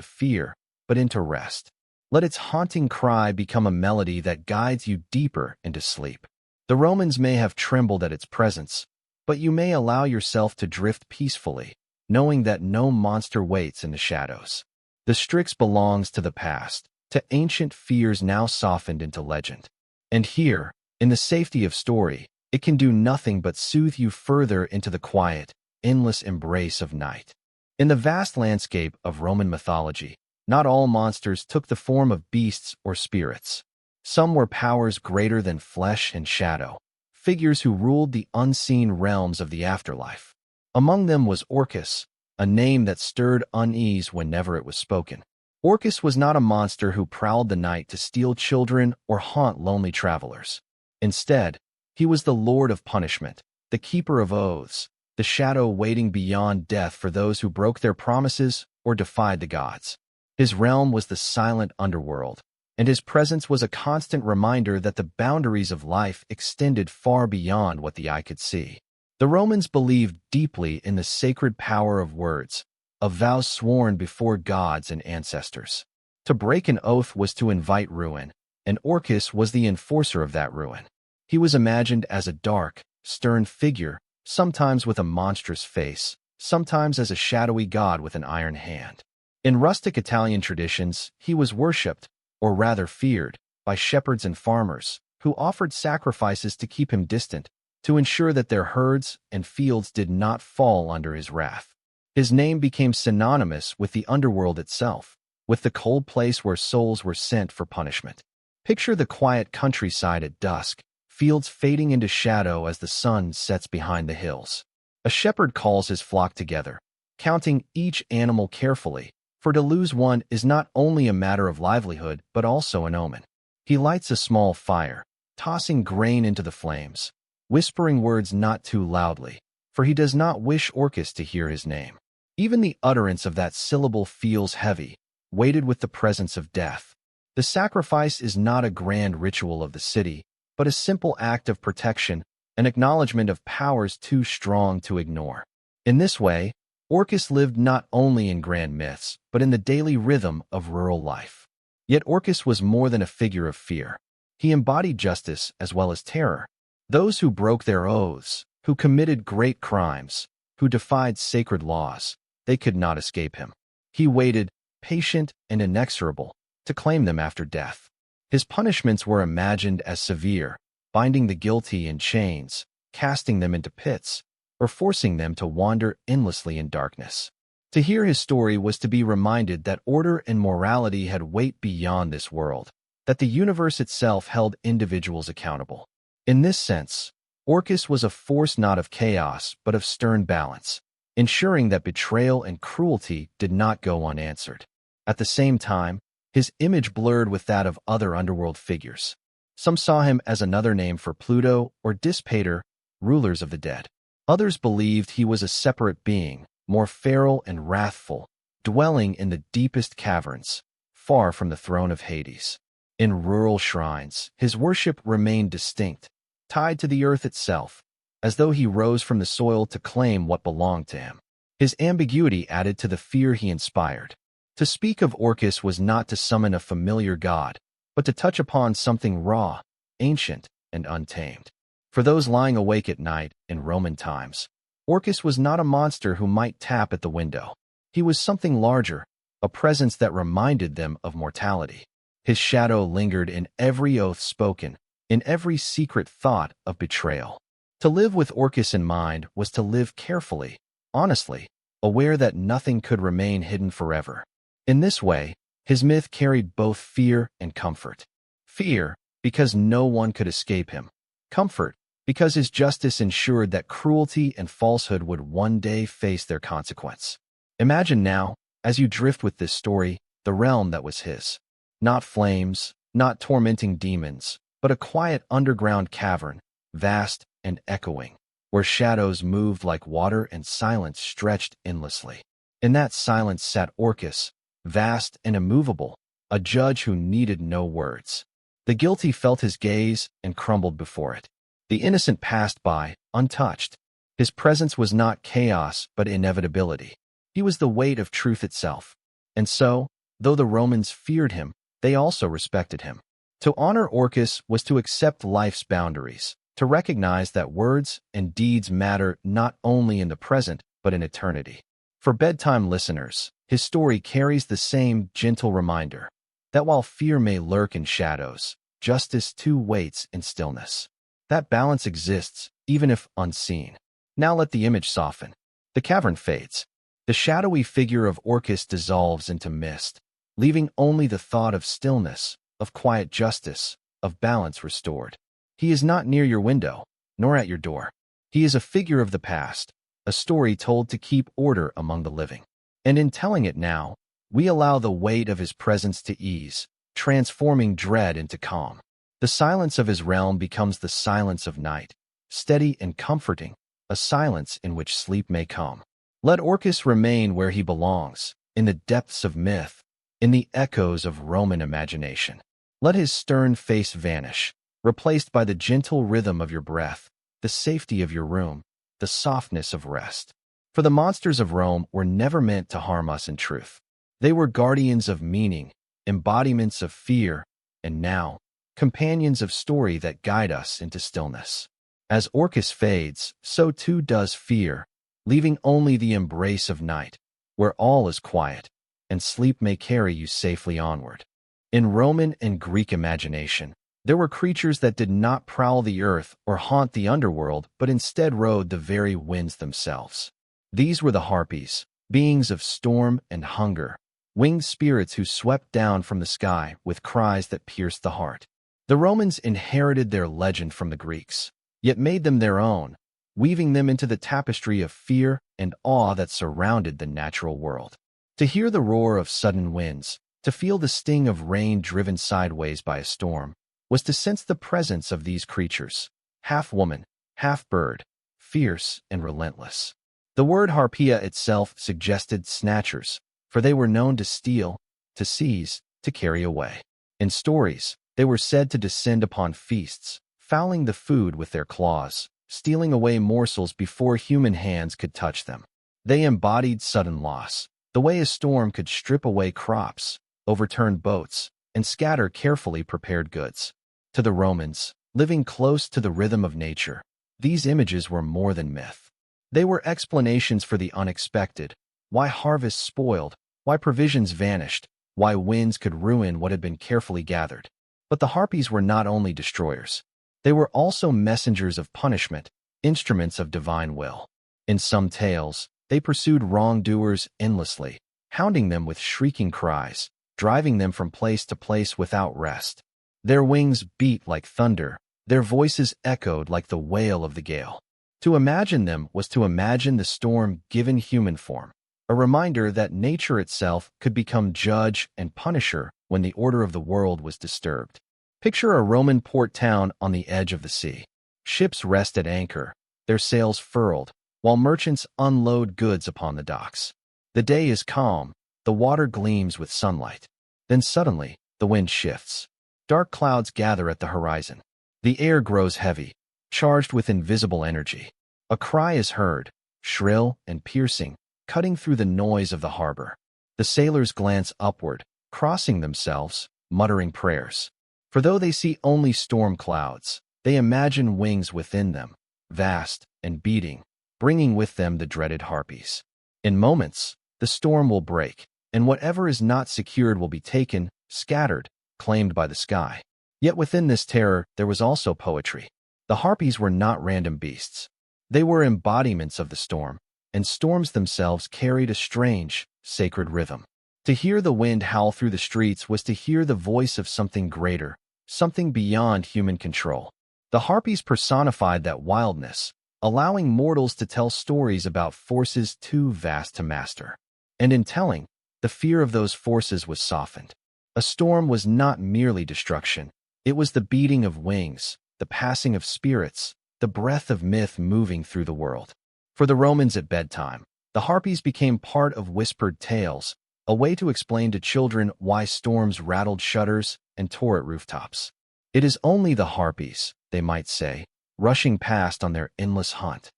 fear, but into rest. Let its haunting cry become a melody that guides you deeper into sleep. The Romans may have trembled at its presence, but you may allow yourself to drift peacefully, knowing that no monster waits in the shadows. The Strix belongs to the past, to ancient fears now softened into legend. And here, in the safety of story, it can do nothing but soothe you further into the quiet, endless embrace of night. In the vast landscape of Roman mythology, not all monsters took the form of beasts or spirits. Some were powers greater than flesh and shadow, figures who ruled the unseen realms of the afterlife. Among them was Orcus, a name that stirred unease whenever it was spoken. Orcus was not a monster who prowled the night to steal children or haunt lonely travelers. Instead, he was the lord of punishment, the keeper of oaths, the shadow waiting beyond death for those who broke their promises or defied the gods. His realm was the silent underworld, and his presence was a constant reminder that the boundaries of life extended far beyond what the eye could see. The Romans believed deeply in the sacred power of words, of vows sworn before gods and ancestors. To break an oath was to invite ruin, and Orcus was the enforcer of that ruin. He was imagined as a dark, stern figure, sometimes with a monstrous face, sometimes as a shadowy god with an iron hand. In rustic Italian traditions, he was worshipped, or rather feared, by shepherds and farmers, who offered sacrifices to keep him distant, to ensure that their herds and fields did not fall under his wrath. His name became synonymous with the underworld itself, with the cold place where souls were sent for punishment. Picture the quiet countryside at dusk, fields fading into shadow as the sun sets behind the hills. A shepherd calls his flock together, counting each animal carefully, for to lose one is not only a matter of livelihood but also an omen. He lights a small fire, tossing grain into the flames, whispering words not too loudly, for he does not wish Orcus to hear his name. Even the utterance of that syllable feels heavy, weighted with the presence of death. The sacrifice is not a grand ritual of the city, but a simple act of protection, an acknowledgement of powers too strong to ignore. In this way, Orcus lived not only in grand myths, but in the daily rhythm of rural life. Yet Orcus was more than a figure of fear. He embodied justice as well as terror. Those who broke their oaths, who committed great crimes, who defied sacred laws, they could not escape him. He waited, patient and inexorable, to claim them after death. His punishments were imagined as severe, binding the guilty in chains, casting them into pits, or forcing them to wander endlessly in darkness. To hear his story was to be reminded that order and morality had weight beyond this world, that the universe itself held individuals accountable. In this sense, Orcus was a force not of chaos but of stern balance, ensuring that betrayal and cruelty did not go unanswered. At the same time, his image blurred with that of other underworld figures. Some saw him as another name for Pluto or Dispater, rulers of the dead. Others believed he was a separate being, more feral and wrathful, dwelling in the deepest caverns, far from the throne of Hades. In rural shrines, his worship remained distinct, tied to the earth itself, as though he rose from the soil to claim what belonged to him. His ambiguity added to the fear he inspired. To speak of Orcus was not to summon a familiar god, but to touch upon something raw, ancient and untamed. For those lying awake at night in Roman times, Orcus was not a monster who might tap at the window. He was something larger, a presence that reminded them of mortality. His shadow lingered in every oath spoken, in every secret thought of betrayal. To live with Orcus in mind was to live carefully, honestly, aware that nothing could remain hidden forever. In this way, his myth carried both fear and comfort. Fear, because no one could escape him. Comfort, because his justice ensured that cruelty and falsehood would one day face their consequence. Imagine now, as you drift with this story, the realm that was his. Not flames, not tormenting demons, but a quiet underground cavern, vast and echoing, where shadows moved like water and silence stretched endlessly. In that silence sat Orcus, vast and immovable, a judge who needed no words. The guilty felt his gaze and crumbled before it. The innocent passed by, untouched. His presence was not chaos, but inevitability. He was the weight of truth itself. And so, though the Romans feared him, they also respected him. To honor Orcus was to accept life's boundaries, to recognize that words and deeds matter not only in the present, but in eternity. For bedtime listeners, his story carries the same gentle reminder that while fear may lurk in shadows, justice too waits in stillness. That balance exists, even if unseen. Now let the image soften. The cavern fades. The shadowy figure of Orcus dissolves into mist, leaving only the thought of stillness, of quiet justice, of balance restored. He is not near your window, nor at your door. He is a figure of the past, a story told to keep order among the living. And in telling it now, we allow the weight of his presence to ease, transforming dread into calm. The silence of his realm becomes the silence of night, steady and comforting, a silence in which sleep may come. Let Orcus remain where he belongs, in the depths of myth, in the echoes of Roman imagination. Let his stern face vanish, replaced by the gentle rhythm of your breath, the safety of your room, the softness of rest. For the monsters of Rome were never meant to harm us in truth. They were guardians of meaning, embodiments of fear, and now, companions of story that guide us into stillness. As Orcus fades, so too does fear, leaving only the embrace of night, where all is quiet, and sleep may carry you safely onward. In Roman and Greek imagination, there were creatures that did not prowl the earth or haunt the underworld, but instead rode the very winds themselves. These were the Harpies, beings of storm and hunger, winged spirits who swept down from the sky with cries that pierced the heart. The Romans inherited their legend from the Greeks, yet made them their own, weaving them into the tapestry of fear and awe that surrounded the natural world. To hear the roar of sudden winds, to feel the sting of rain driven sideways by a storm, was to sense the presence of these creatures, half woman, half bird, fierce and relentless. The word harpia itself suggested snatchers, for they were known to steal, to seize, to carry away. In stories, they were said to descend upon feasts, fouling the food with their claws, stealing away morsels before human hands could touch them. They embodied sudden loss, the way a storm could strip away crops, overturn boats, and scatter carefully prepared goods. To the Romans, living close to the rhythm of nature, these images were more than myth. They were explanations for the unexpected, why harvests spoiled, why provisions vanished, why winds could ruin what had been carefully gathered. But the Harpies were not only destroyers. They were also messengers of punishment, instruments of divine will. In some tales, they pursued wrongdoers endlessly, hounding them with shrieking cries, driving them from place to place without rest. Their wings beat like thunder, their voices echoed like the wail of the gale. To imagine them was to imagine the storm given human form, a reminder that nature itself could become judge and punisher when the order of the world was disturbed. Picture a Roman port town on the edge of the sea. Ships rest at anchor, their sails furled, while merchants unload goods upon the docks. The day is calm, the water gleams with sunlight. Then suddenly, the wind shifts. Dark clouds gather at the horizon. The air grows heavy, charged with invisible energy. A cry is heard, shrill and piercing, cutting through the noise of the harbor. The sailors glance upward, crossing themselves, muttering prayers. For though they see only storm clouds, they imagine wings within them, vast and beating, bringing with them the dreaded harpies. In moments, the storm will break, and whatever is not secured will be taken, scattered, claimed by the sky. Yet within this terror there was also poetry. The harpies were not random beasts. They were embodiments of the storm, and storms themselves carried a strange, sacred rhythm. To hear the wind howl through the streets was to hear the voice of something greater, something beyond human control. The harpies personified that wildness, allowing mortals to tell stories about forces too vast to master. And in telling, the fear of those forces was softened. A storm was not merely destruction. It was the beating of wings, the passing of spirits, the breath of myth moving through the world. For the Romans at bedtime, the harpies became part of whispered tales, a way to explain to children why storms rattled shutters and tore at rooftops. It is only the harpies, they might say, rushing past on their endless hunt.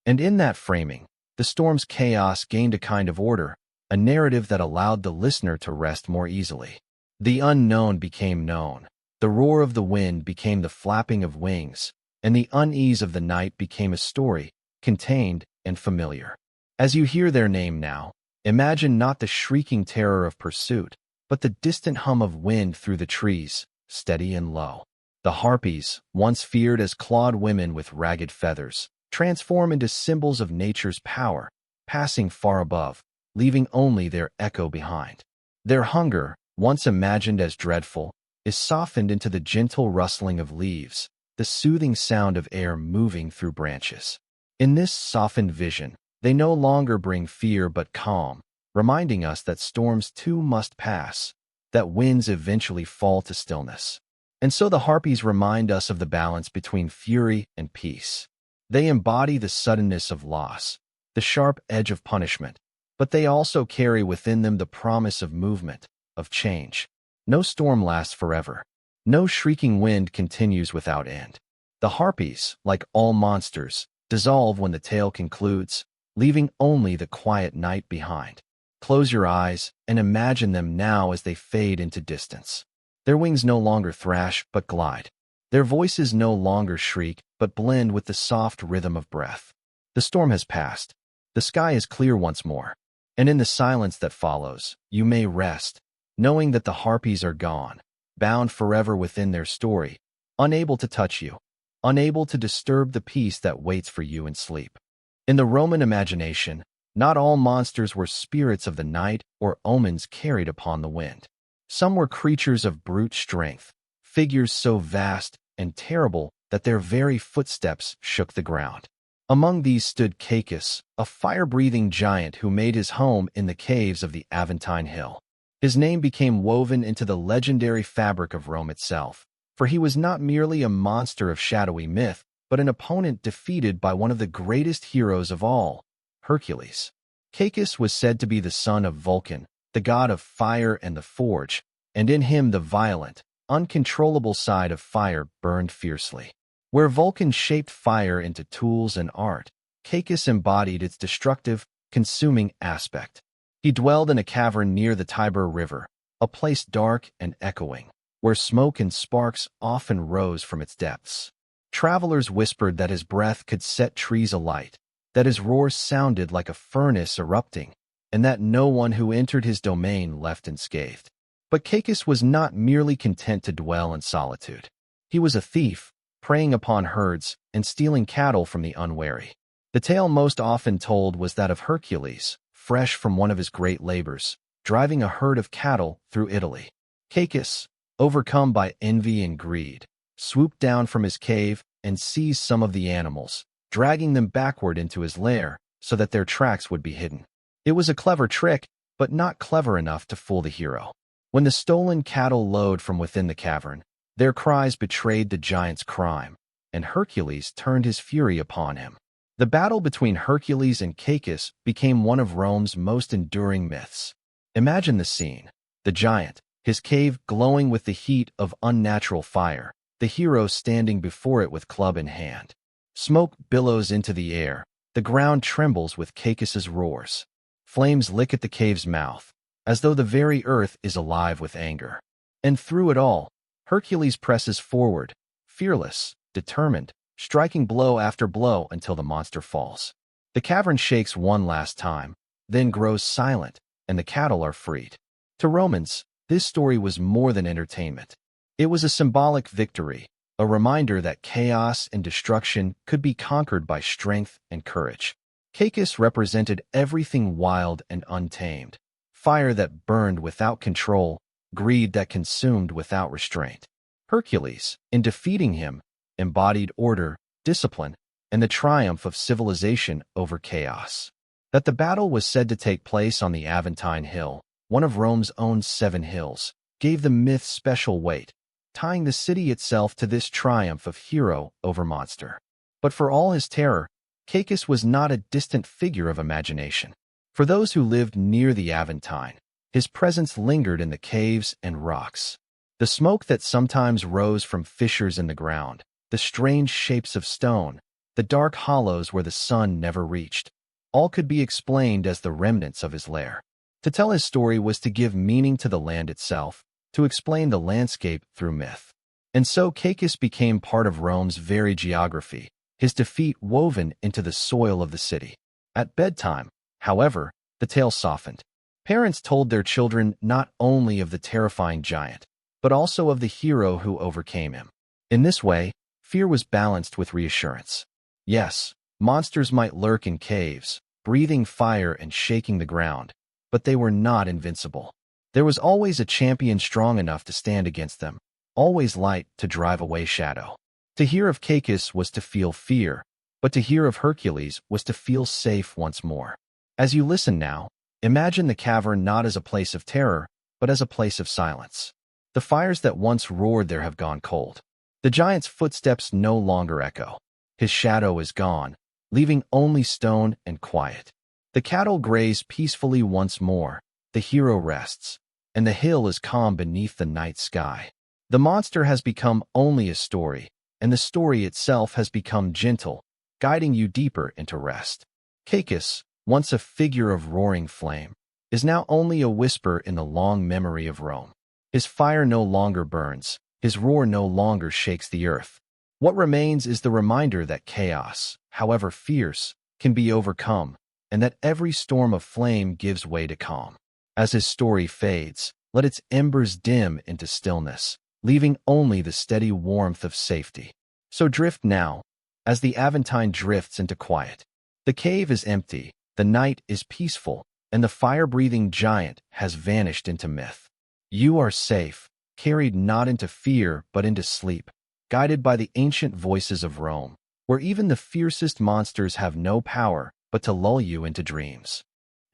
And in that framing, the storm's chaos gained a kind of order, a narrative that allowed the listener to rest more easily. The unknown became known. The roar of the wind became the flapping of wings, and the unease of the night became a story, contained and familiar. As you hear their name now, imagine not the shrieking terror of pursuit, but the distant hum of wind through the trees, steady and low. The harpies, once feared as clawed women with ragged feathers, transform into symbols of nature's power, passing far above, leaving only their echo behind. Their hunger, once imagined as dreadful, is softened into the gentle rustling of leaves, the soothing sound of air moving through branches. In this softened vision, they no longer bring fear but calm, reminding us that storms too must pass, that winds eventually fall to stillness. And so the harpies remind us of the balance between fury and peace. They embody the suddenness of loss, the sharp edge of punishment, but they also carry within them the promise of movement, of change. No storm lasts forever. No shrieking wind continues without end. The harpies, like all monsters, dissolve when the tale concludes, leaving only the quiet night behind. Close your eyes and imagine them now as they fade into distance. Their wings no longer thrash but glide. Their voices no longer shriek but blend with the soft rhythm of breath. The storm has passed. The sky is clear once more. And in the silence that follows, you may rest, knowing that the harpies are gone, bound forever within their story, unable to touch you, unable to disturb the peace that waits for you in sleep. In the Roman imagination, not all monsters were spirits of the night or omens carried upon the wind. Some were creatures of brute strength, figures so vast and terrible that their very footsteps shook the ground. Among these stood Cacus, a fire-breathing giant who made his home in the caves of the Aventine Hill. His name became woven into the legendary fabric of Rome itself, for he was not merely a monster of shadowy myth, but an opponent defeated by one of the greatest heroes of all, Hercules. Cacus was said to be the son of Vulcan, the god of fire and the forge, and in him the violent, uncontrollable side of fire burned fiercely. Where Vulcan shaped fire into tools and art, Cacus embodied its destructive, consuming aspect. He dwelled in a cavern near the Tiber River, a place dark and echoing, where smoke and sparks often rose from its depths. Travelers whispered that his breath could set trees alight, that his roar sounded like a furnace erupting, and that no one who entered his domain left unscathed. But Cacus was not merely content to dwell in solitude. He was a thief, preying upon herds and stealing cattle from the unwary. The tale most often told was that of Hercules, fresh from one of his great labors, driving a herd of cattle through Italy. Cacus, overcome by envy and greed, swooped down from his cave and seized some of the animals, dragging them backward into his lair so that their tracks would be hidden. It was a clever trick, but not clever enough to fool the hero. When the stolen cattle lowed from within the cavern, their cries betrayed the giant's crime, and Hercules turned his fury upon him. The battle between Hercules and Cacus became one of Rome's most enduring myths. Imagine the scene: the giant, his cave glowing with the heat of unnatural fire, the hero standing before it with club in hand. Smoke billows into the air, the ground trembles with Cacus's roars. Flames lick at the cave's mouth, as though the very earth is alive with anger. And through it all, Hercules presses forward, fearless, determined, striking blow after blow until the monster falls. The cavern shakes one last time, then grows silent, and the cattle are freed. To Romans, this story was more than entertainment. It was a symbolic victory, a reminder that chaos and destruction could be conquered by strength and courage. Cacus represented everything wild and untamed: fire that burned without control, greed that consumed without restraint. Hercules, in defeating him, embodied order, discipline, and the triumph of civilization over chaos. That the battle was said to take place on the Aventine Hill, one of Rome's own 7 hills, gave the myth special weight, tying the city itself to this triumph of hero over monster. But for all his terror, Cacus was not a distant figure of imagination. For those who lived near the Aventine, his presence lingered in the caves and rocks. The smoke that sometimes rose from fissures in the ground, the strange shapes of stone, the dark hollows where the sun never reached, all could be explained as the remnants of his lair. To tell his story was to give meaning to the land itself, to explain the landscape through myth. And so Cacus became part of Rome's very geography, his defeat woven into the soil of the city. At bedtime, however, the tale softened. Parents told their children not only of the terrifying giant, but also of the hero who overcame him. In this way, fear was balanced with reassurance. Yes, monsters might lurk in caves, breathing fire and shaking the ground, but they were not invincible. There was always a champion strong enough to stand against them, always light to drive away shadow. To hear of Cacus was to feel fear, but to hear of Hercules was to feel safe once more. As you listen now, imagine the cavern not as a place of terror, but as a place of silence. The fires that once roared there have gone cold. The giant's footsteps no longer echo. His shadow is gone, leaving only stone and quiet. The cattle graze peacefully once more, the hero rests, and the hill is calm beneath the night sky. The monster has become only a story, and the story itself has become gentle, guiding you deeper into rest. Cacus, once a figure of roaring flame, is now only a whisper in the long memory of Rome. His fire no longer burns, his roar no longer shakes the earth. What remains is the reminder that chaos, however fierce, can be overcome, and that every storm of flame gives way to calm. As his story fades, let its embers dim into stillness, leaving only the steady warmth of safety. So drift now, as the Aventine drifts into quiet. The cave is empty, the night is peaceful, and the fire-breathing giant has vanished into myth. You are safe, carried not into fear but into sleep, guided by the ancient voices of Rome, where even the fiercest monsters have no power but to lull you into dreams.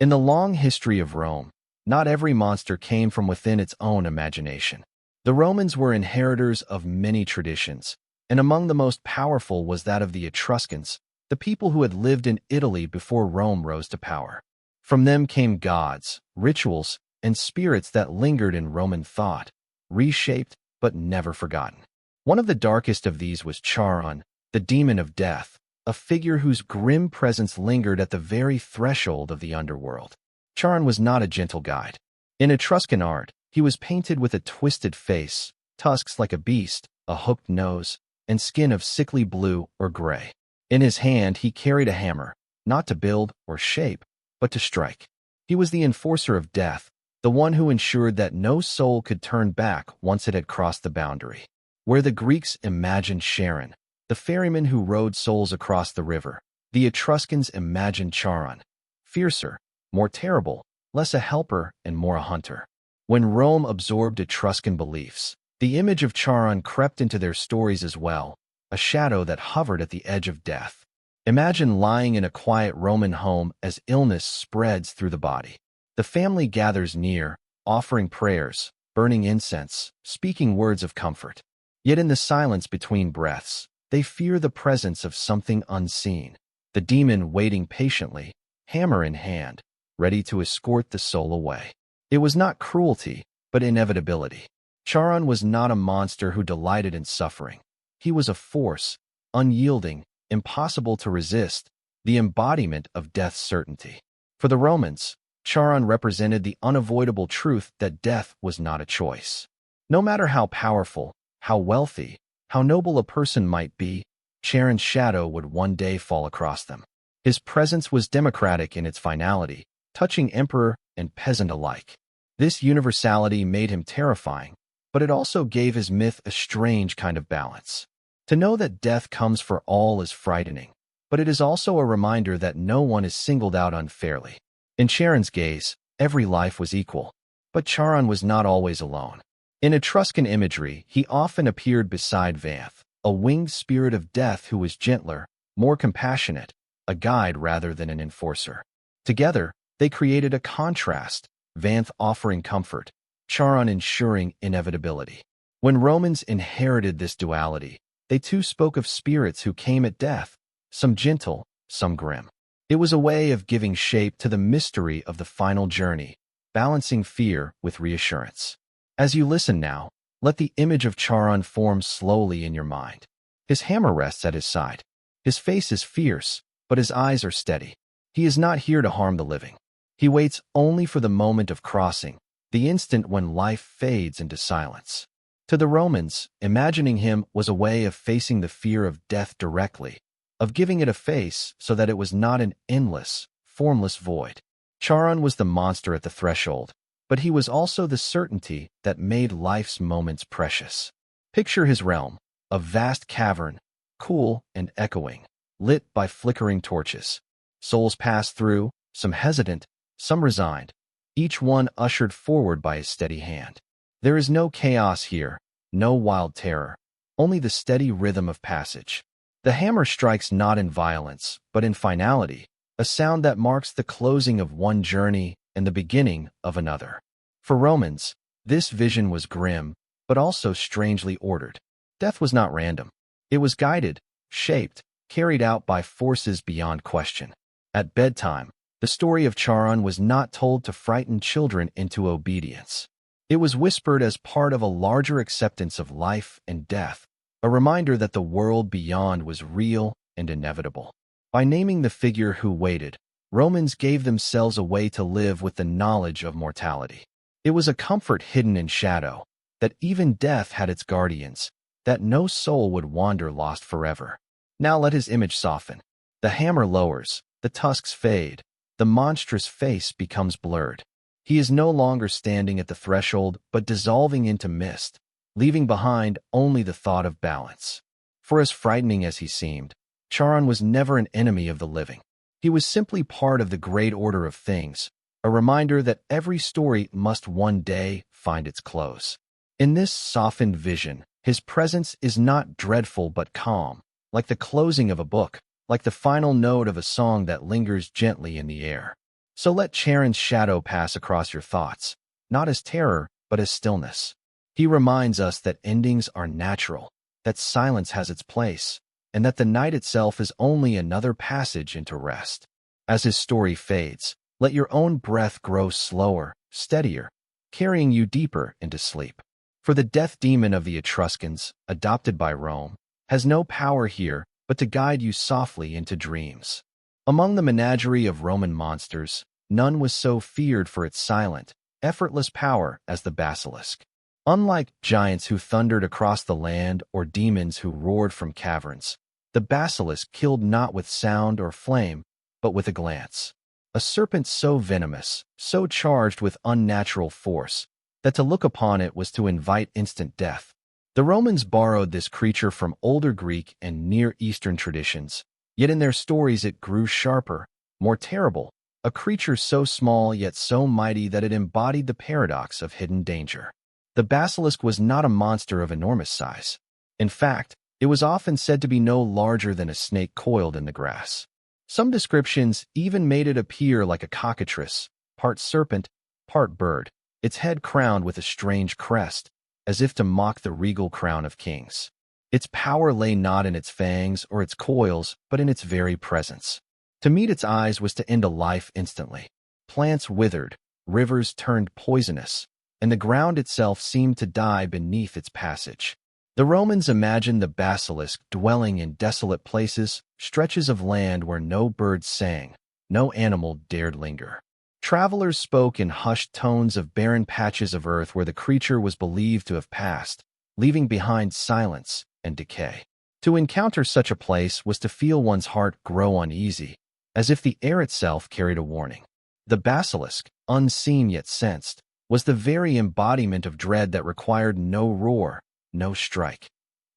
In the long history of Rome, not every monster came from within its own imagination. The Romans were inheritors of many traditions, and among the most powerful was that of the Etruscans, the people who had lived in Italy before Rome rose to power. From them came gods, rituals, and spirits that lingered in Roman thought, reshaped but never forgotten. One of the darkest of these was Charon, the demon of death, a figure whose grim presence lingered at the very threshold of the underworld. Charon was not a gentle guide. In Etruscan art, he was painted with a twisted face, tusks like a beast, a hooked nose, and skin of sickly blue or gray. In his hand he carried a hammer, not to build or shape, but to strike. He was the enforcer of death, the one who ensured that no soul could turn back once it had crossed the boundary. Where the Greeks imagined Charon, the ferryman who rowed souls across the river, the Etruscans imagined Charon, fiercer, more terrible, less a helper and more a hunter. When Rome absorbed Etruscan beliefs, the image of Charon crept into their stories as well, a shadow that hovered at the edge of death. Imagine lying in a quiet Roman home as illness spreads through the body. The family gathers near, offering prayers, burning incense, speaking words of comfort. Yet in the silence between breaths, they fear the presence of something unseen, the demon waiting patiently, hammer in hand, ready to escort the soul away. It was not cruelty, but inevitability. Charon was not a monster who delighted in suffering. He was a force, unyielding, impossible to resist, the embodiment of death's certainty. For the Romans, Charon represented the unavoidable truth that death was not a choice. No matter how powerful, how wealthy, how noble a person might be, Charon's shadow would one day fall across them. His presence was democratic in its finality, touching emperor and peasant alike. This universality made him terrifying, but it also gave his myth a strange kind of balance. To know that death comes for all is frightening, but it is also a reminder that no one is singled out unfairly. In Charon's gaze, every life was equal, but Charon was not always alone. In Etruscan imagery, he often appeared beside Vanth, a winged spirit of death who was gentler, more compassionate, a guide rather than an enforcer. Together, they created a contrast, Vanth offering comfort, Charon ensuring inevitability. When Romans inherited this duality, they too spoke of spirits who came at death, some gentle, some grim. It was a way of giving shape to the mystery of the final journey, balancing fear with reassurance. As you listen now, let the image of Charon form slowly in your mind. His hammer rests at his side. His face is fierce, but his eyes are steady. He is not here to harm the living. He waits only for the moment of crossing, the instant when life fades into silence. To the Romans, imagining him was a way of facing the fear of death directly, of giving it a face so that it was not an endless, formless void. Charon was the monster at the threshold, but he was also the certainty that made life's moments precious. Picture his realm, a vast cavern, cool and echoing, lit by flickering torches. Souls pass through, some hesitant, some resigned, each one ushered forward by his steady hand. There is no chaos here, no wild terror, only the steady rhythm of passage. The hammer strikes not in violence, but in finality, a sound that marks the closing of one journey and the beginning of another. For Romans, this vision was grim, but also strangely ordered. Death was not random. It was guided, shaped, carried out by forces beyond question. At bedtime, the story of Charon was not told to frighten children into obedience. It was whispered as part of a larger acceptance of life and death, a reminder that the world beyond was real and inevitable. By naming the figure who waited, Romans gave themselves a way to live with the knowledge of mortality. It was a comfort hidden in shadow, that even death had its guardians, that no soul would wander lost forever. Now let his image soften. The hammer lowers, the tusks fade, the monstrous face becomes blurred. He is no longer standing at the threshold, but dissolving into mist, leaving behind only the thought of balance. For as frightening as he seemed, Charon was never an enemy of the living. He was simply part of the great order of things, a reminder that every story must one day find its close. In this softened vision, his presence is not dreadful but calm, like the closing of a book, like the final note of a song that lingers gently in the air. So let Charon's shadow pass across your thoughts, not as terror, but as stillness. He reminds us that endings are natural, that silence has its place, and that the night itself is only another passage into rest. As his story fades, let your own breath grow slower, steadier, carrying you deeper into sleep. For the death demon of the Etruscans, adopted by Rome, has no power here but to guide you softly into dreams. Among the menagerie of Roman monsters, none was so feared for its silent, effortless power as the basilisk. Unlike giants who thundered across the land or demons who roared from caverns, the basilisk killed not with sound or flame, but with a glance. A serpent so venomous, so charged with unnatural force, that to look upon it was to invite instant death. The Romans borrowed this creature from older Greek and Near Eastern traditions, yet in their stories it grew sharper, more terrible, a creature so small yet so mighty that it embodied the paradox of hidden danger. The basilisk was not a monster of enormous size. In fact, it was often said to be no larger than a snake coiled in the grass. Some descriptions even made it appear like a cockatrice, part serpent, part bird, its head crowned with a strange crest, as if to mock the regal crown of kings. Its power lay not in its fangs or its coils, but in its very presence. To meet its eyes was to end a life instantly. Plants withered, rivers turned poisonous, and the ground itself seemed to die beneath its passage. The Romans imagined the basilisk dwelling in desolate places, stretches of land where no birds sang, no animal dared linger. Travelers spoke in hushed tones of barren patches of earth where the creature was believed to have passed, leaving behind silence and decay. To encounter such a place was to feel one's heart grow uneasy, as if the air itself carried a warning. The basilisk, unseen yet sensed, was the very embodiment of dread that required no roar, no strike,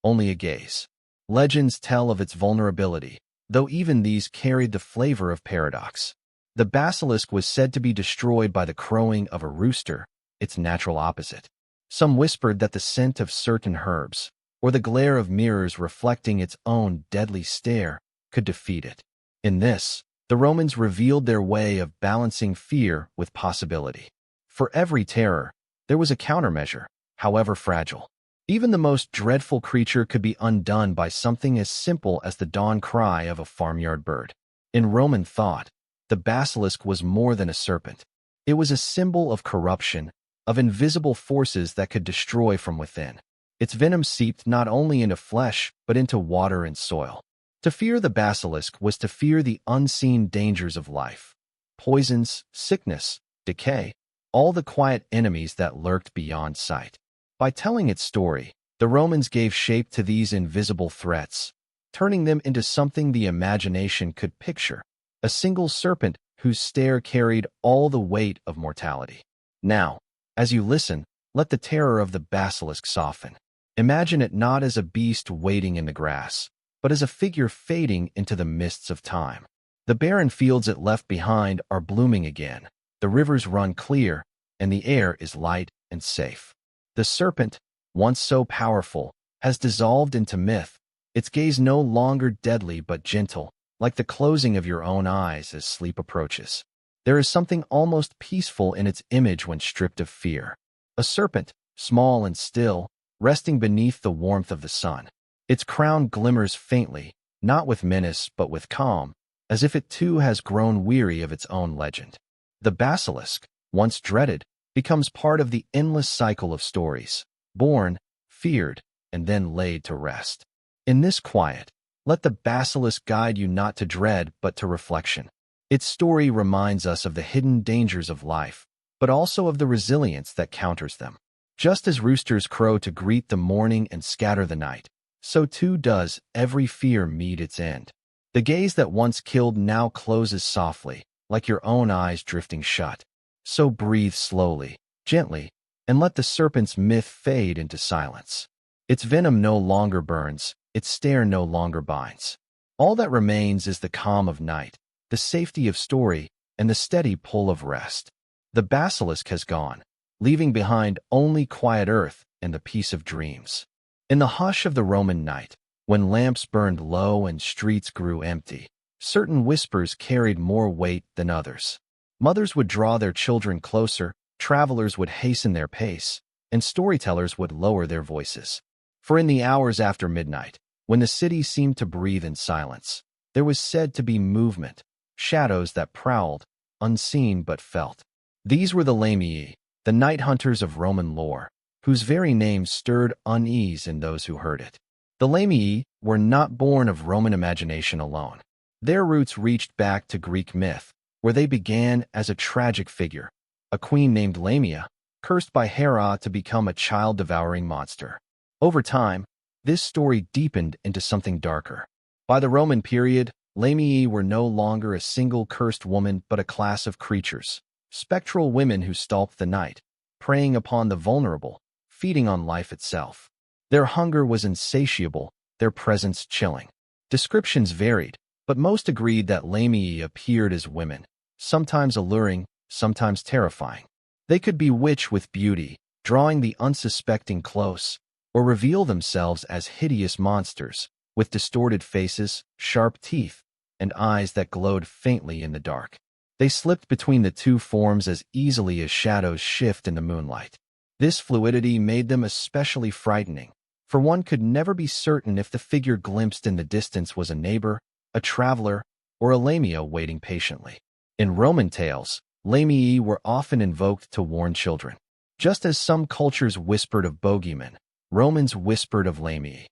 only a gaze. Legends tell of its vulnerability, though even these carried the flavor of paradox. The basilisk was said to be destroyed by the crowing of a rooster, its natural opposite. Some whispered that the scent of certain herbs, or the glare of mirrors reflecting its own deadly stare, could defeat it. In this, the Romans revealed their way of balancing fear with possibility. For every terror, there was a countermeasure, however fragile. Even the most dreadful creature could be undone by something as simple as the dawn cry of a farmyard bird. In Roman thought, the basilisk was more than a serpent. It was a symbol of corruption, of invisible forces that could destroy from within. Its venom seeped not only into flesh, but into water and soil. To fear the basilisk was to fear the unseen dangers of life. Poisons, sickness, decay, all the quiet enemies that lurked beyond sight. By telling its story, the Romans gave shape to these invisible threats, turning them into something the imagination could picture, a single serpent whose stare carried all the weight of mortality. Now, as you listen, let the terror of the basilisk soften. Imagine it not as a beast waiting in the grass, but as a figure fading into the mists of time. The barren fields it left behind are blooming again, the rivers run clear, and the air is light and safe. The serpent, once so powerful, has dissolved into myth, its gaze no longer deadly but gentle, like the closing of your own eyes as sleep approaches. There is something almost peaceful in its image when stripped of fear. A serpent, small and still, resting beneath the warmth of the sun. Its crown glimmers faintly, not with menace but with calm, as if it too has grown weary of its own legend. The basilisk, once dreaded, becomes part of the endless cycle of stories, born, feared, and then laid to rest. In this quiet, let the basilisk guide you not to dread but to reflection. Its story reminds us of the hidden dangers of life, but also of the resilience that counters them. Just as roosters crow to greet the morning and scatter the night, so too does every fear meet its end. The gaze that once killed now closes softly, like your own eyes drifting shut. So breathe slowly, gently, and let the serpent's myth fade into silence. Its venom no longer burns, its stare no longer binds. All that remains is the calm of night, the safety of story, and the steady pull of rest. The basilisk has gone, leaving behind only quiet earth and the peace of dreams. In the hush of the Roman night, when lamps burned low and streets grew empty, certain whispers carried more weight than others. Mothers would draw their children closer, travelers would hasten their pace, and storytellers would lower their voices. For in the hours after midnight, when the city seemed to breathe in silence, there was said to be movement, shadows that prowled, unseen but felt. These were the Lamii, the night hunters of Roman lore, whose very name stirred unease in those who heard it. The Lamii were not born of Roman imagination alone. Their roots reached back to Greek myth, where they began as a tragic figure, a queen named Lamia, cursed by Hera to become a child-devouring monster. Over time, this story deepened into something darker. By the Roman period, Lamii were no longer a single cursed woman but a class of creatures, spectral women who stalked the night, preying upon the vulnerable, feeding on life itself. Their hunger was insatiable, their presence chilling. Descriptions varied, but most agreed that Lamii appeared as women, sometimes alluring, sometimes terrifying. They could bewitch with beauty, drawing the unsuspecting close, or reveal themselves as hideous monsters, with distorted faces, sharp teeth, and eyes that glowed faintly in the dark. They slipped between the two forms as easily as shadows shift in the moonlight. This fluidity made them especially frightening, for one could never be certain if the figure glimpsed in the distance was a neighbor, a traveler, or a Lamia waiting patiently. In Roman tales, Lamii were often invoked to warn children. Just as some cultures whispered of bogeymen, Romans whispered of Lamii,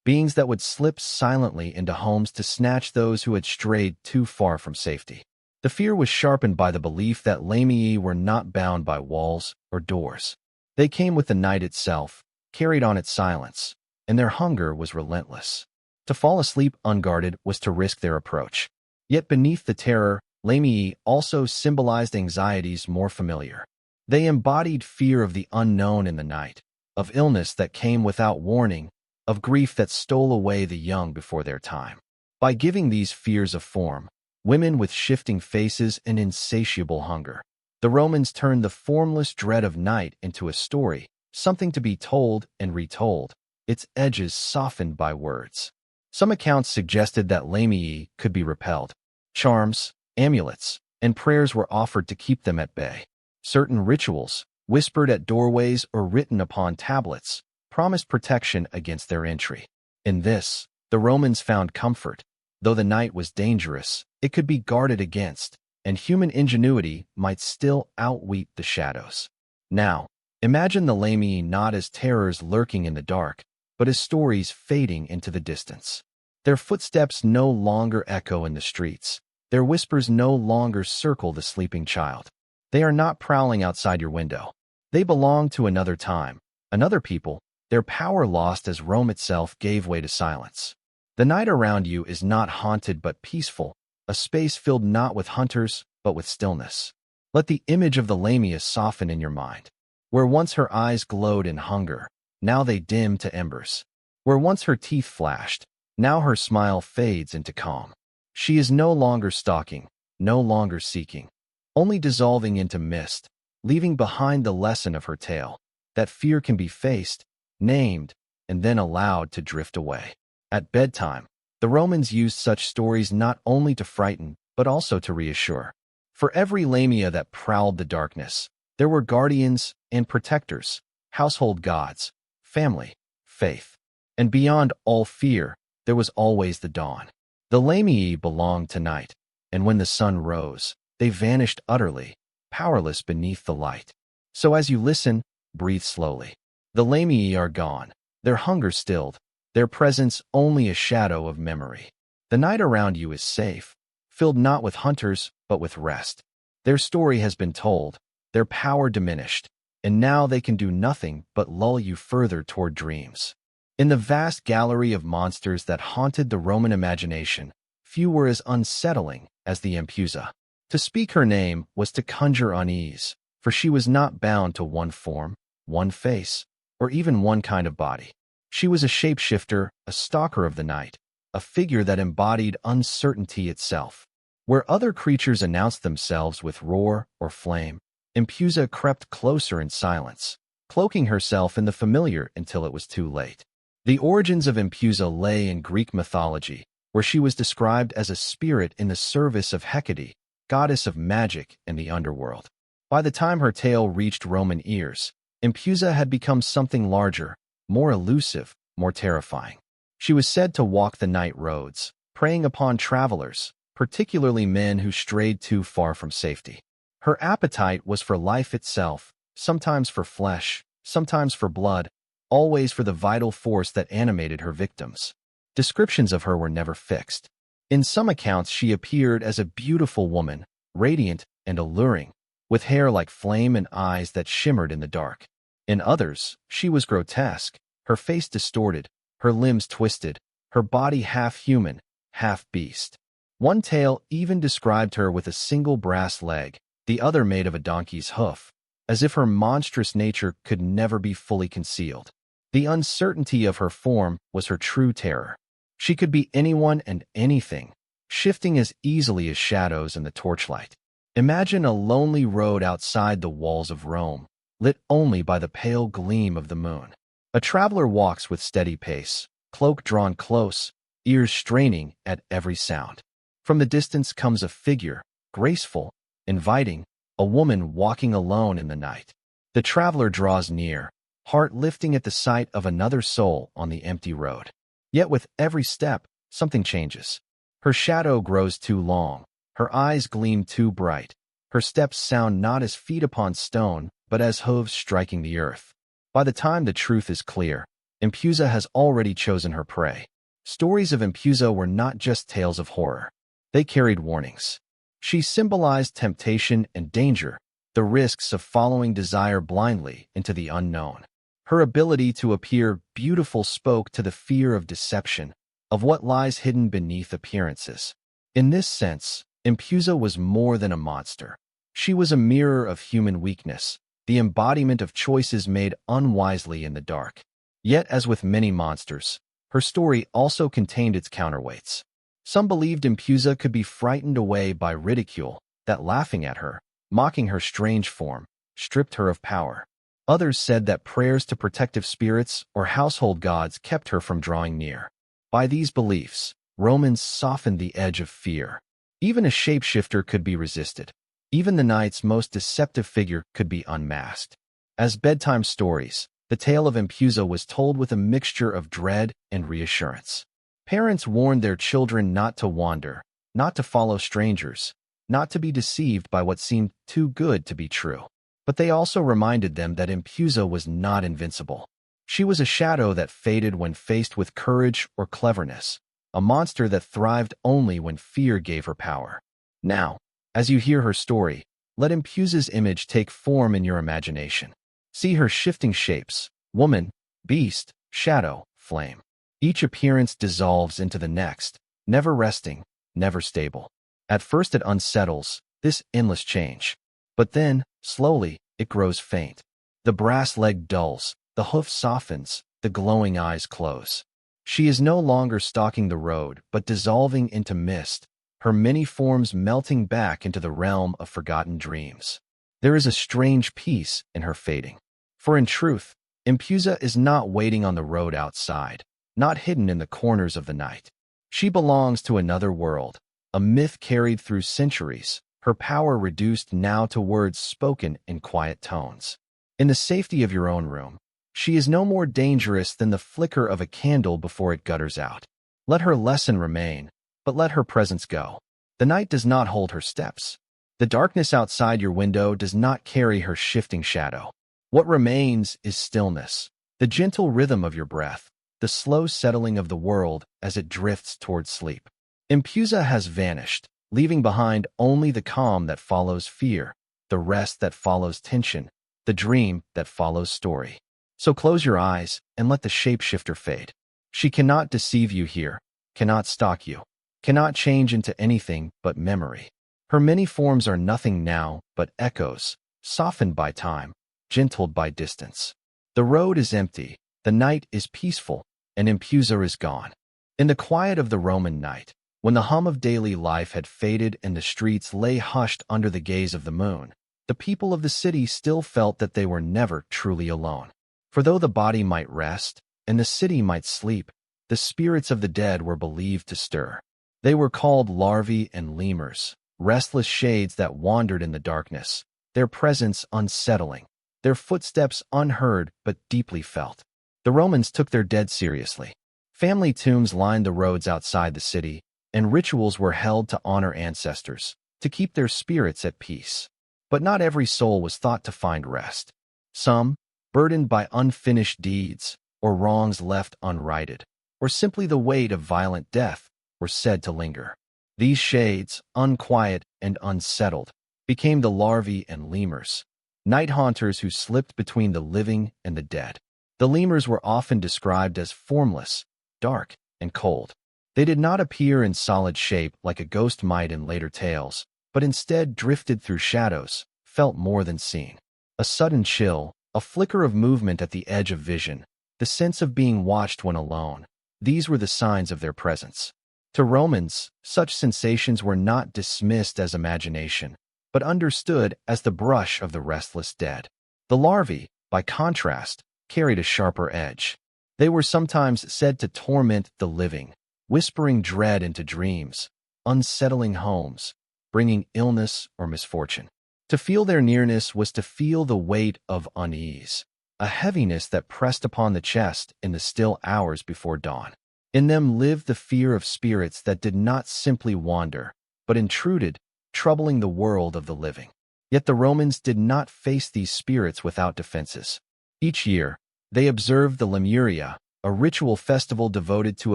beings that would slip silently into homes to snatch those who had strayed too far from safety. The fear was sharpened by the belief that Lamii were not bound by walls or doors. They came with the night itself, carried on its silence, and their hunger was relentless. To fall asleep unguarded was to risk their approach. Yet beneath the terror, Lamii also symbolized anxieties more familiar. They embodied fear of the unknown in the night, of illness that came without warning, of grief that stole away the young before their time. By giving these fears a form, women with shifting faces and insatiable hunger, the Romans turned the formless dread of night into a story, something to be told and retold, its edges softened by words. Some accounts suggested that Lamii could be repelled. Charms, amulets, and prayers were offered to keep them at bay. Certain rituals, whispered at doorways or written upon tablets, promised protection against their entry. In this, the Romans found comfort. Though the night was dangerous, it could be guarded against, and human ingenuity might still outwit the shadows. Now, imagine the Lamii not as terrors lurking in the dark, but as stories fading into the distance. Their footsteps no longer echo in the streets. Their whispers no longer circle the sleeping child. They are not prowling outside your window. They belong to another time, another people, their power lost as Rome itself gave way to silence. The night around you is not haunted but peaceful, a space filled not with hunters, but with stillness. Let the image of the Lamia soften in your mind. Where once her eyes glowed in hunger, now they dim to embers. Where once her teeth flashed, now her smile fades into calm. She is no longer stalking, no longer seeking, only dissolving into mist, leaving behind the lesson of her tale, that fear can be faced, named, and then allowed to drift away. At bedtime, the Romans used such stories not only to frighten, but also to reassure. For every Lamia that prowled the darkness, there were guardians and protectors, household gods, family, faith. And beyond all fear, there was always the dawn. The Lamii belonged to night, and when the sun rose, they vanished utterly, powerless beneath the light. So as you listen, breathe slowly. The Lamii are gone, their hunger stilled, their presence only a shadow of memory. The night around you is safe, filled not with hunters, but with rest. Their story has been told, their power diminished, and now they can do nothing but lull you further toward dreams. In the vast gallery of monsters that haunted the Roman imagination, few were as unsettling as the Empusa. To speak her name was to conjure unease, for she was not bound to one form, one face, or even one kind of body. She was a shapeshifter, a stalker of the night, a figure that embodied uncertainty itself. Where other creatures announced themselves with roar or flame, Empusa crept closer in silence, cloaking herself in the familiar until it was too late. The origins of Empusa lay in Greek mythology, where she was described as a spirit in the service of Hecate, goddess of magic and the underworld. By the time her tale reached Roman ears, Empusa had become something larger, more elusive, more terrifying. She was said to walk the night roads, preying upon travelers, particularly men who strayed too far from safety. Her appetite was for life itself, sometimes for flesh, sometimes for blood, always for the vital force that animated her victims. Descriptions of her were never fixed. In some accounts she appeared as a beautiful woman, radiant and alluring, with hair like flame and eyes that shimmered in the dark. In others, she was grotesque, her face distorted, her limbs twisted, her body half human, half beast. One tale even described her with a single brass leg, the other made of a donkey's hoof, as if her monstrous nature could never be fully concealed. The uncertainty of her form was her true terror. She could be anyone and anything, shifting as easily as shadows in the torchlight. Imagine a lonely road outside the walls of Rome, lit only by the pale gleam of the moon. A traveler walks with steady pace, cloak drawn close, ears straining at every sound. From the distance comes a figure, graceful, inviting, a woman walking alone in the night. The traveler draws near, heart lifting at the sight of another soul on the empty road. Yet with every step, something changes. Her shadow grows too long, her eyes gleam too bright, her steps sound not as feet upon stone, but as hooves striking the earth. By the time the truth is clear, Empusa has already chosen her prey. Stories of Empusa were not just tales of horror. They carried warnings. She symbolized temptation and danger, the risks of following desire blindly into the unknown. Her ability to appear beautiful spoke to the fear of deception, of what lies hidden beneath appearances. In this sense, Impusa was more than a monster. She was a mirror of human weakness, the embodiment of choices made unwisely in the dark. Yet, as with many monsters, her story also contained its counterweights. Some believed Impusa could be frightened away by ridicule, that laughing at her, mocking her strange form, stripped her of power. Others said that prayers to protective spirits or household gods kept her from drawing near. By these beliefs, Romans softened the edge of fear. Even a shapeshifter could be resisted. Even the night's most deceptive figure could be unmasked. As bedtime stories, the tale of Impusa was told with a mixture of dread and reassurance. Parents warned their children not to wander, not to follow strangers, not to be deceived by what seemed too good to be true. But they also reminded them that Impusa was not invincible. She was a shadow that faded when faced with courage or cleverness, a monster that thrived only when fear gave her power. Now, as you hear her story, let Impusa's image take form in your imagination. See her shifting shapes: woman, beast, shadow, flame. Each appearance dissolves into the next, never resting, never stable. At first it unsettles, this endless change. But then, slowly, it grows faint. The brass leg dulls, the hoof softens, the glowing eyes close. She is no longer stalking the road, but dissolving into mist, her many forms melting back into the realm of forgotten dreams. There is a strange peace in her fading. For in truth, Impusa is not waiting on the road outside, not hidden in the corners of the night. She belongs to another world, a myth carried through centuries, her power reduced now to words spoken in quiet tones. In the safety of your own room, she is no more dangerous than the flicker of a candle before it gutters out. Let her lesson remain, but let her presence go. The night does not hold her steps. The darkness outside your window does not carry her shifting shadow. What remains is stillness, the gentle rhythm of your breath, the slow settling of the world as it drifts toward sleep. Impusa has vanished, leaving behind only the calm that follows fear, the rest that follows tension, the dream that follows story. So close your eyes and let the shapeshifter fade. She cannot deceive you here, cannot stalk you, cannot change into anything but memory. Her many forms are nothing now but echoes, softened by time, gentled by distance. The road is empty, the night is peaceful, and Impusa is gone. In the quiet of the Roman night, when the hum of daily life had faded and the streets lay hushed under the gaze of the moon, the people of the city still felt that they were never truly alone. For though the body might rest, and the city might sleep, the spirits of the dead were believed to stir. They were called larvae and lemurs, restless shades that wandered in the darkness, their presence unsettling, their footsteps unheard but deeply felt. The Romans took their dead seriously. Family tombs lined the roads outside the city, and rituals were held to honor ancestors, to keep their spirits at peace. But not every soul was thought to find rest. Some, burdened by unfinished deeds, or wrongs left unrighted, or simply the weight of violent death, were said to linger. These shades, unquiet and unsettled, became the larvae and lemurs, night haunters who slipped between the living and the dead. The lemurs were often described as formless, dark, and cold. They did not appear in solid shape like a ghost might in later tales, but instead drifted through shadows, felt more than seen. A sudden chill, a flicker of movement at the edge of vision, the sense of being watched when alone, these were the signs of their presence. To Romans, such sensations were not dismissed as imagination, but understood as the brush of the restless dead. The larvae, by contrast, carried a sharper edge. They were sometimes said to torment the living, whispering dread into dreams, unsettling homes, bringing illness or misfortune. To feel their nearness was to feel the weight of unease, a heaviness that pressed upon the chest in the still hours before dawn. In them lived the fear of spirits that did not simply wander, but intruded, troubling the world of the living. Yet the Romans did not face these spirits without defenses. Each year, they observed the Lemuria, a ritual festival devoted to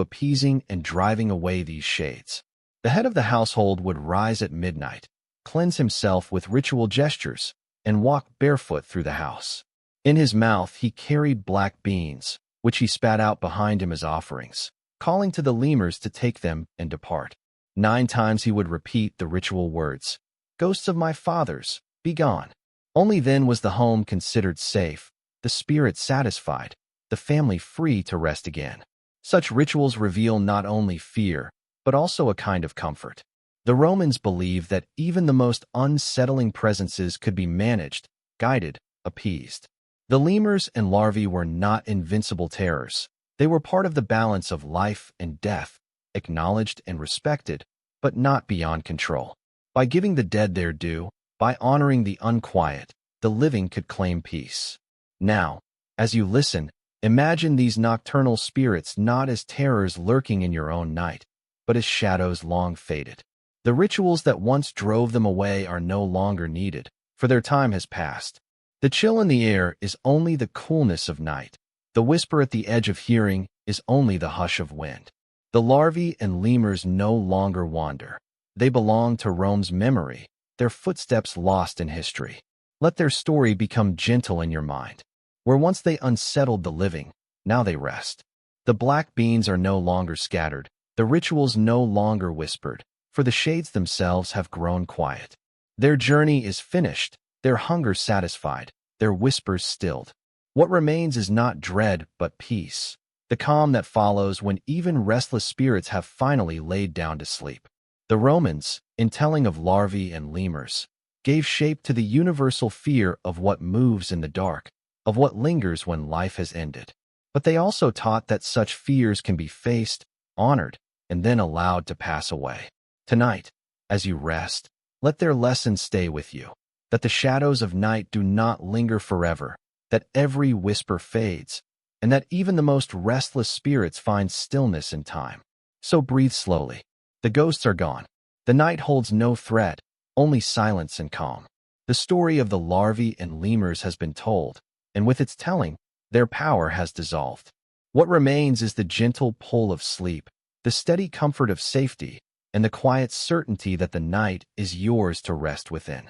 appeasing and driving away these shades. The head of the household would rise at midnight, cleanse himself with ritual gestures, and walk barefoot through the house. In his mouth he carried black beans, which he spat out behind him as offerings, calling to the lemurs to take them and depart. 9 times he would repeat the ritual words, "Ghosts of my fathers, be gone." Only then was the home considered safe, the spirit satisfied, the family free to rest again. Such rituals reveal not only fear, but also a kind of comfort. The Romans believed that even the most unsettling presences could be managed, guided, appeased. The lemurs and larvae were not invincible terrors. They were part of the balance of life and death, acknowledged and respected, but not beyond control. By giving the dead their due, by honoring the unquiet, the living could claim peace. Now, as you listen, imagine these nocturnal spirits not as terrors lurking in your own night, but as shadows long faded. The rituals that once drove them away are no longer needed, for their time has passed. The chill in the air is only the coolness of night. The whisper at the edge of hearing is only the hush of wind. The larvae and lemurs no longer wander. They belong to Rome's memory, their footsteps lost in history. Let their story become gentle in your mind. Where once they unsettled the living, now they rest. The black beans are no longer scattered, the rituals no longer whispered, for the shades themselves have grown quiet. Their journey is finished, their hunger satisfied, their whispers stilled. What remains is not dread but peace, the calm that follows when even restless spirits have finally laid down to sleep. The Romans, in telling of larvae and lemurs, gave shape to the universal fear of what moves in the dark, of what lingers when life has ended. But they also taught that such fears can be faced, honored, and then allowed to pass away. Tonight, as you rest, let their lessons stay with you, that the shadows of night do not linger forever, that every whisper fades, and that even the most restless spirits find stillness in time. So breathe slowly. The ghosts are gone. The night holds no threat, only silence and calm. The story of the larvae and lemurs has been told, and with its telling, their power has dissolved. What remains is the gentle pull of sleep, the steady comfort of safety, and the quiet certainty that the night is yours to rest within.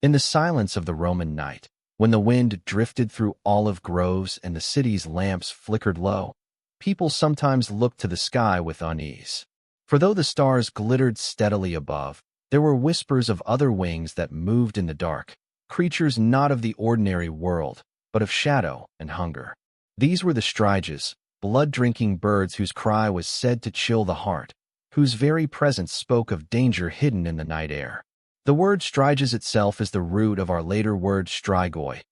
In the silence of the Roman night, when the wind drifted through olive groves and the city's lamps flickered low, people sometimes looked to the sky with unease. For though the stars glittered steadily above, there were whispers of other wings that moved in the dark, creatures not of the ordinary world, but of shadow and hunger. These were the striges, blood-drinking birds whose cry was said to chill the heart, whose very presence spoke of danger hidden in the night air. The word striges itself is the root of our later word strigoi,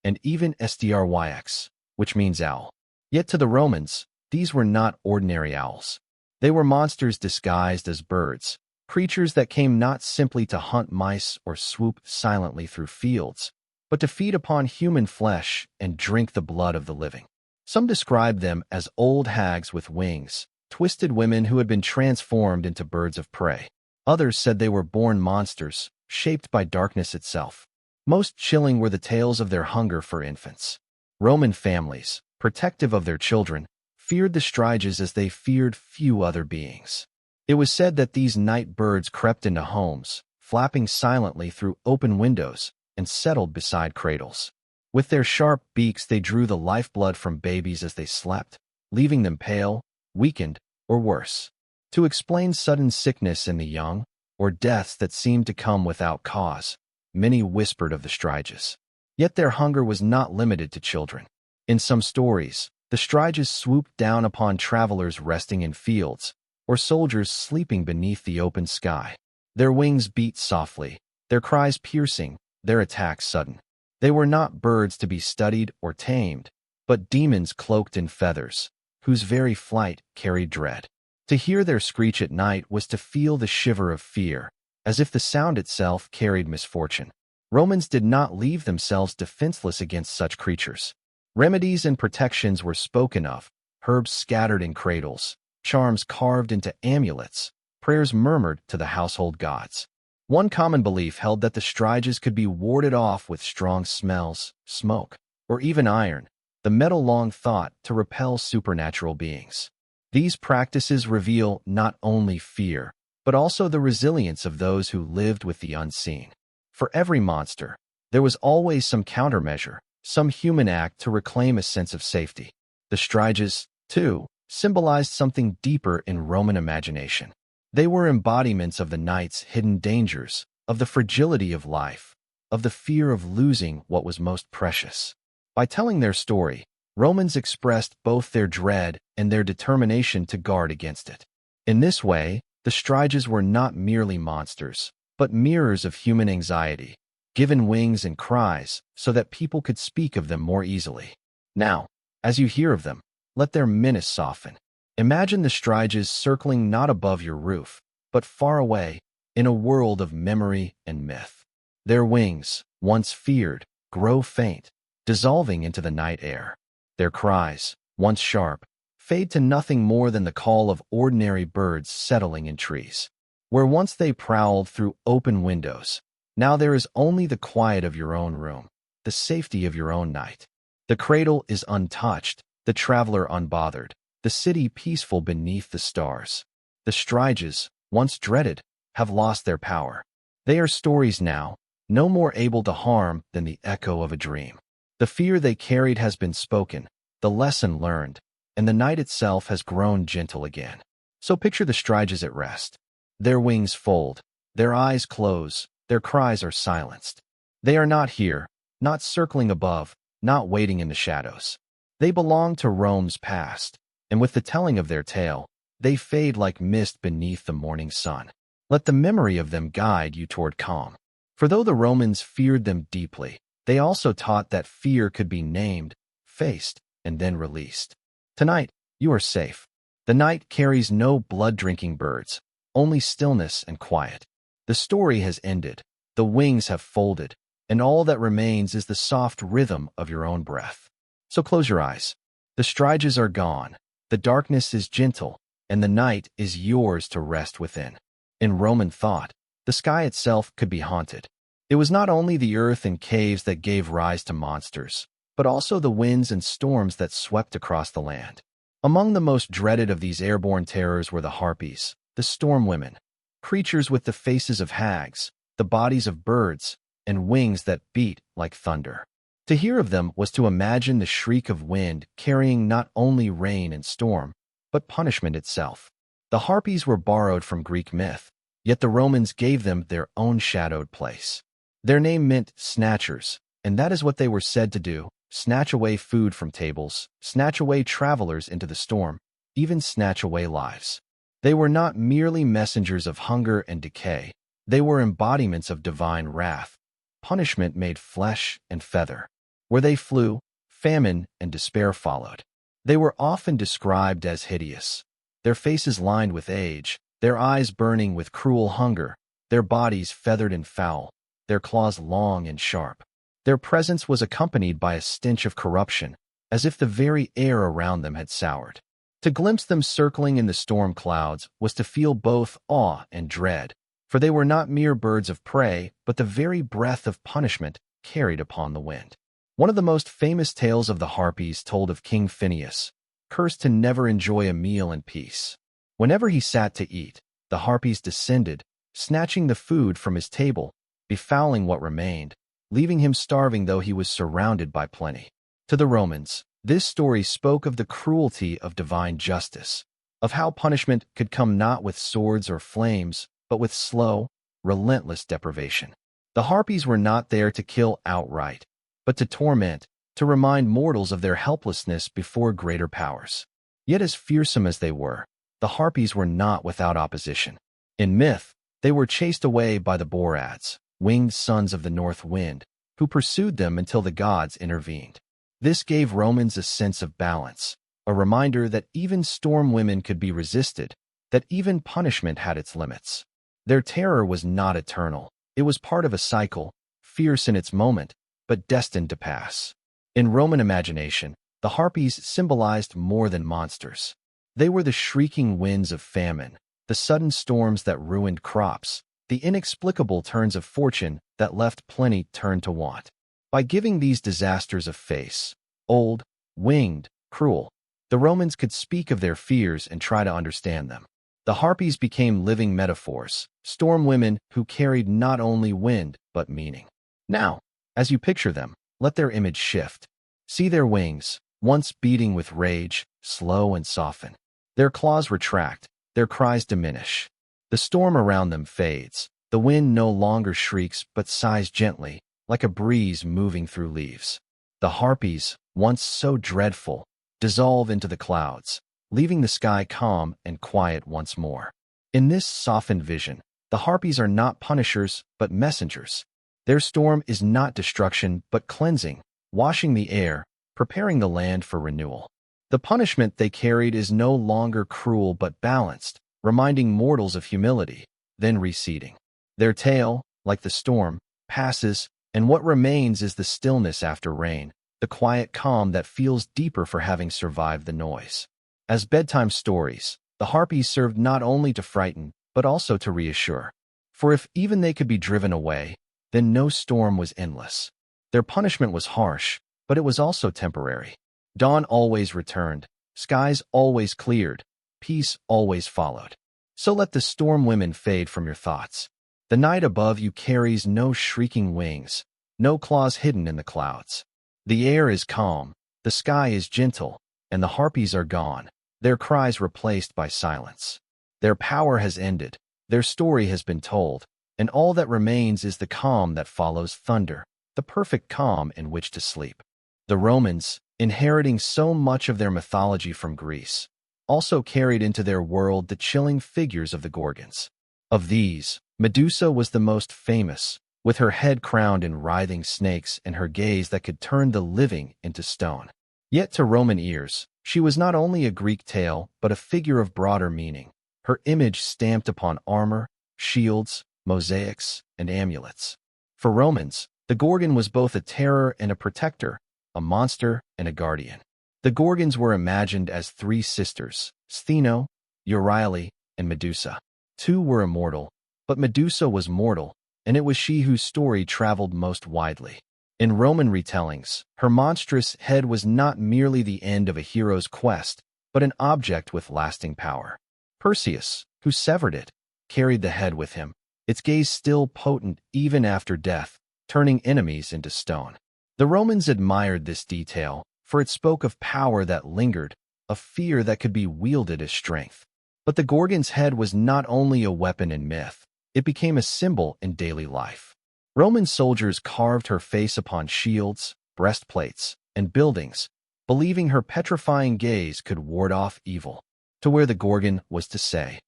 and even stryx, which means owl. Yet to the Romans, these were not ordinary owls. They were monsters disguised as birds, creatures that came not simply to hunt mice or swoop silently through fields, but to feed upon human flesh and drink the blood of the living. Some described them as old hags with wings, twisted women who had been transformed into birds of prey. Others said they were born monsters, shaped by darkness itself. Most chilling were the tales of their hunger for infants. Roman families, protective of their children, feared the striges as they feared few other beings. It was said that these night birds crept into homes, flapping silently through open windows, and settled beside cradles. With their sharp beaks they drew the lifeblood from babies as they slept, leaving them pale, weakened, or worse. To explain sudden sickness in the young, or deaths that seemed to come without cause, many whispered of the striges. Yet their hunger was not limited to children. In some stories, the striges swooped down upon travelers resting in fields, or soldiers sleeping beneath the open sky. Their wings beat softly, their cries piercing, their attacks sudden. They were not birds to be studied or tamed, but demons cloaked in feathers, whose very flight carried dread. To hear their screech at night was to feel the shiver of fear, as if the sound itself carried misfortune. Romans did not leave themselves defenseless against such creatures. Remedies and protections were spoken of, herbs scattered in cradles, charms carved into amulets, prayers murmured to the household gods. One common belief held that the striges could be warded off with strong smells, smoke, or even iron, the metal long thought to repel supernatural beings. These practices reveal not only fear, but also the resilience of those who lived with the unseen. For every monster, there was always some countermeasure, some human act to reclaim a sense of safety. The striges, too, symbolized something deeper in Roman imagination. They were embodiments of the night's hidden dangers, of the fragility of life, of the fear of losing what was most precious. By telling their story, Romans expressed both their dread and their determination to guard against it. In this way, the striges were not merely monsters, but mirrors of human anxiety, given wings and cries so that people could speak of them more easily. Now, as you hear of them, let their menace soften. Imagine the striges circling not above your roof, but far away, in a world of memory and myth. Their wings, once feared, grow faint, dissolving into the night air. Their cries, once sharp, fade to nothing more than the call of ordinary birds settling in trees. Where once they prowled through open windows, now there is only the quiet of your own room, the safety of your own night. The cradle is untouched, the traveler unbothered, the city peaceful beneath the stars. The striges, once dreaded, have lost their power. They are stories now, no more able to harm than the echo of a dream. The fear they carried has been spoken, the lesson learned, and the night itself has grown gentle again. So picture the striges at rest. Their wings fold, their eyes close, their cries are silenced. They are not here, not circling above, not waiting in the shadows. They belong to Rome's past, and with the telling of their tale, they fade like mist beneath the morning sun. Let the memory of them guide you toward calm. For though the Romans feared them deeply, they also taught that fear could be named, faced, and then released. Tonight, you are safe. The night carries no blood-drinking birds, only stillness and quiet. The story has ended, the wings have folded, and all that remains is the soft rhythm of your own breath. So close your eyes. The striges are gone, the darkness is gentle, and the night is yours to rest within. In Roman thought, the sky itself could be haunted. It was not only the earth and caves that gave rise to monsters, but also the winds and storms that swept across the land. Among the most dreaded of these airborne terrors were the harpies, the storm women, creatures with the faces of hags, the bodies of birds, and wings that beat like thunder. To hear of them was to imagine the shriek of wind carrying not only rain and storm, but punishment itself. The harpies were borrowed from Greek myth, yet the Romans gave them their own shadowed place. Their name meant snatchers, and that is what they were said to do: snatch away food from tables, snatch away travelers into the storm, even snatch away lives. They were not merely messengers of hunger and decay, they were embodiments of divine wrath, punishment made flesh and feather. Where they flew, famine and despair followed. They were often described as hideous, their faces lined with age, their eyes burning with cruel hunger, their bodies feathered and foul, their claws long and sharp. Their presence was accompanied by a stench of corruption, as if the very air around them had soured. To glimpse them circling in the storm clouds was to feel both awe and dread, for they were not mere birds of prey, but the very breath of punishment carried upon the wind. One of the most famous tales of the harpies told of King Phineas, cursed to never enjoy a meal in peace. Whenever he sat to eat, the harpies descended, snatching the food from his table, befouling what remained, leaving him starving though he was surrounded by plenty. To the Romans, this story spoke of the cruelty of divine justice, of how punishment could come not with swords or flames, but with slow, relentless deprivation. The harpies were not there to kill outright, but to torment, to remind mortals of their helplessness before greater powers. Yet as fearsome as they were, the harpies were not without opposition. In myth, they were chased away by the Boreads, winged sons of the north wind, who pursued them until the gods intervened. This gave Romans a sense of balance, a reminder that even storm women could be resisted, that even punishment had its limits. Their terror was not eternal. It was part of a cycle, fierce in its moment, but destined to pass. In Roman imagination, the harpies symbolized more than monsters. They were the shrieking winds of famine, the sudden storms that ruined crops, the inexplicable turns of fortune that left plenty turned to want. By giving these disasters a face, old, winged, cruel, the Romans could speak of their fears and try to understand them. The harpies became living metaphors, storm women who carried not only wind but meaning. Now, as you picture them, let their image shift. See their wings, once beating with rage, slow and soften. Their claws retract, their cries diminish. The storm around them fades. The wind no longer shrieks but sighs gently, like a breeze moving through leaves. The harpies, once so dreadful, dissolve into the clouds, leaving the sky calm and quiet once more. In this softened vision, the harpies are not punishers but messengers. Their storm is not destruction but cleansing, washing the air, preparing the land for renewal. The punishment they carried is no longer cruel but balanced, reminding mortals of humility, then receding. Their tale, like the storm, passes, and what remains is the stillness after rain, the quiet calm that feels deeper for having survived the noise. As bedtime stories, the harpies served not only to frighten, but also to reassure. For if even they could be driven away, then no storm was endless. Their punishment was harsh, but it was also temporary. Dawn always returned, skies always cleared, peace always followed. So let the storm women fade from your thoughts. The night above you carries no shrieking wings, no claws hidden in the clouds. The air is calm, the sky is gentle, and the harpies are gone, their cries replaced by silence. Their power has ended, their story has been told, and all that remains is the calm that follows thunder, the perfect calm in which to sleep. The Romans, inheriting so much of their mythology from Greece, also carried into their world the chilling figures of the Gorgons. Of these, Medusa was the most famous, with her head crowned in writhing snakes and her gaze that could turn the living into stone. Yet to Roman ears, she was not only a Greek tale but a figure of broader meaning, her image stamped upon armor, shields, mosaics, and amulets. For Romans, the Gorgon was both a terror and a protector, a monster and a guardian. The Gorgons were imagined as three sisters, Stheno, Euryale, and Medusa. Two were immortal, but Medusa was mortal, and it was she whose story traveled most widely. In Roman retellings, her monstrous head was not merely the end of a hero's quest, but an object with lasting power. Perseus, who severed it, carried the head with him, its gaze still potent even after death, turning enemies into stone. The Romans admired this detail, for it spoke of power that lingered, of fear that could be wielded as strength. But the Gorgon's head was not only a weapon in myth, it became a symbol in daily life. Roman soldiers carved her face upon shields, breastplates, and buildings, believing her petrifying gaze could ward off evil. To wear the Gorgon was to say,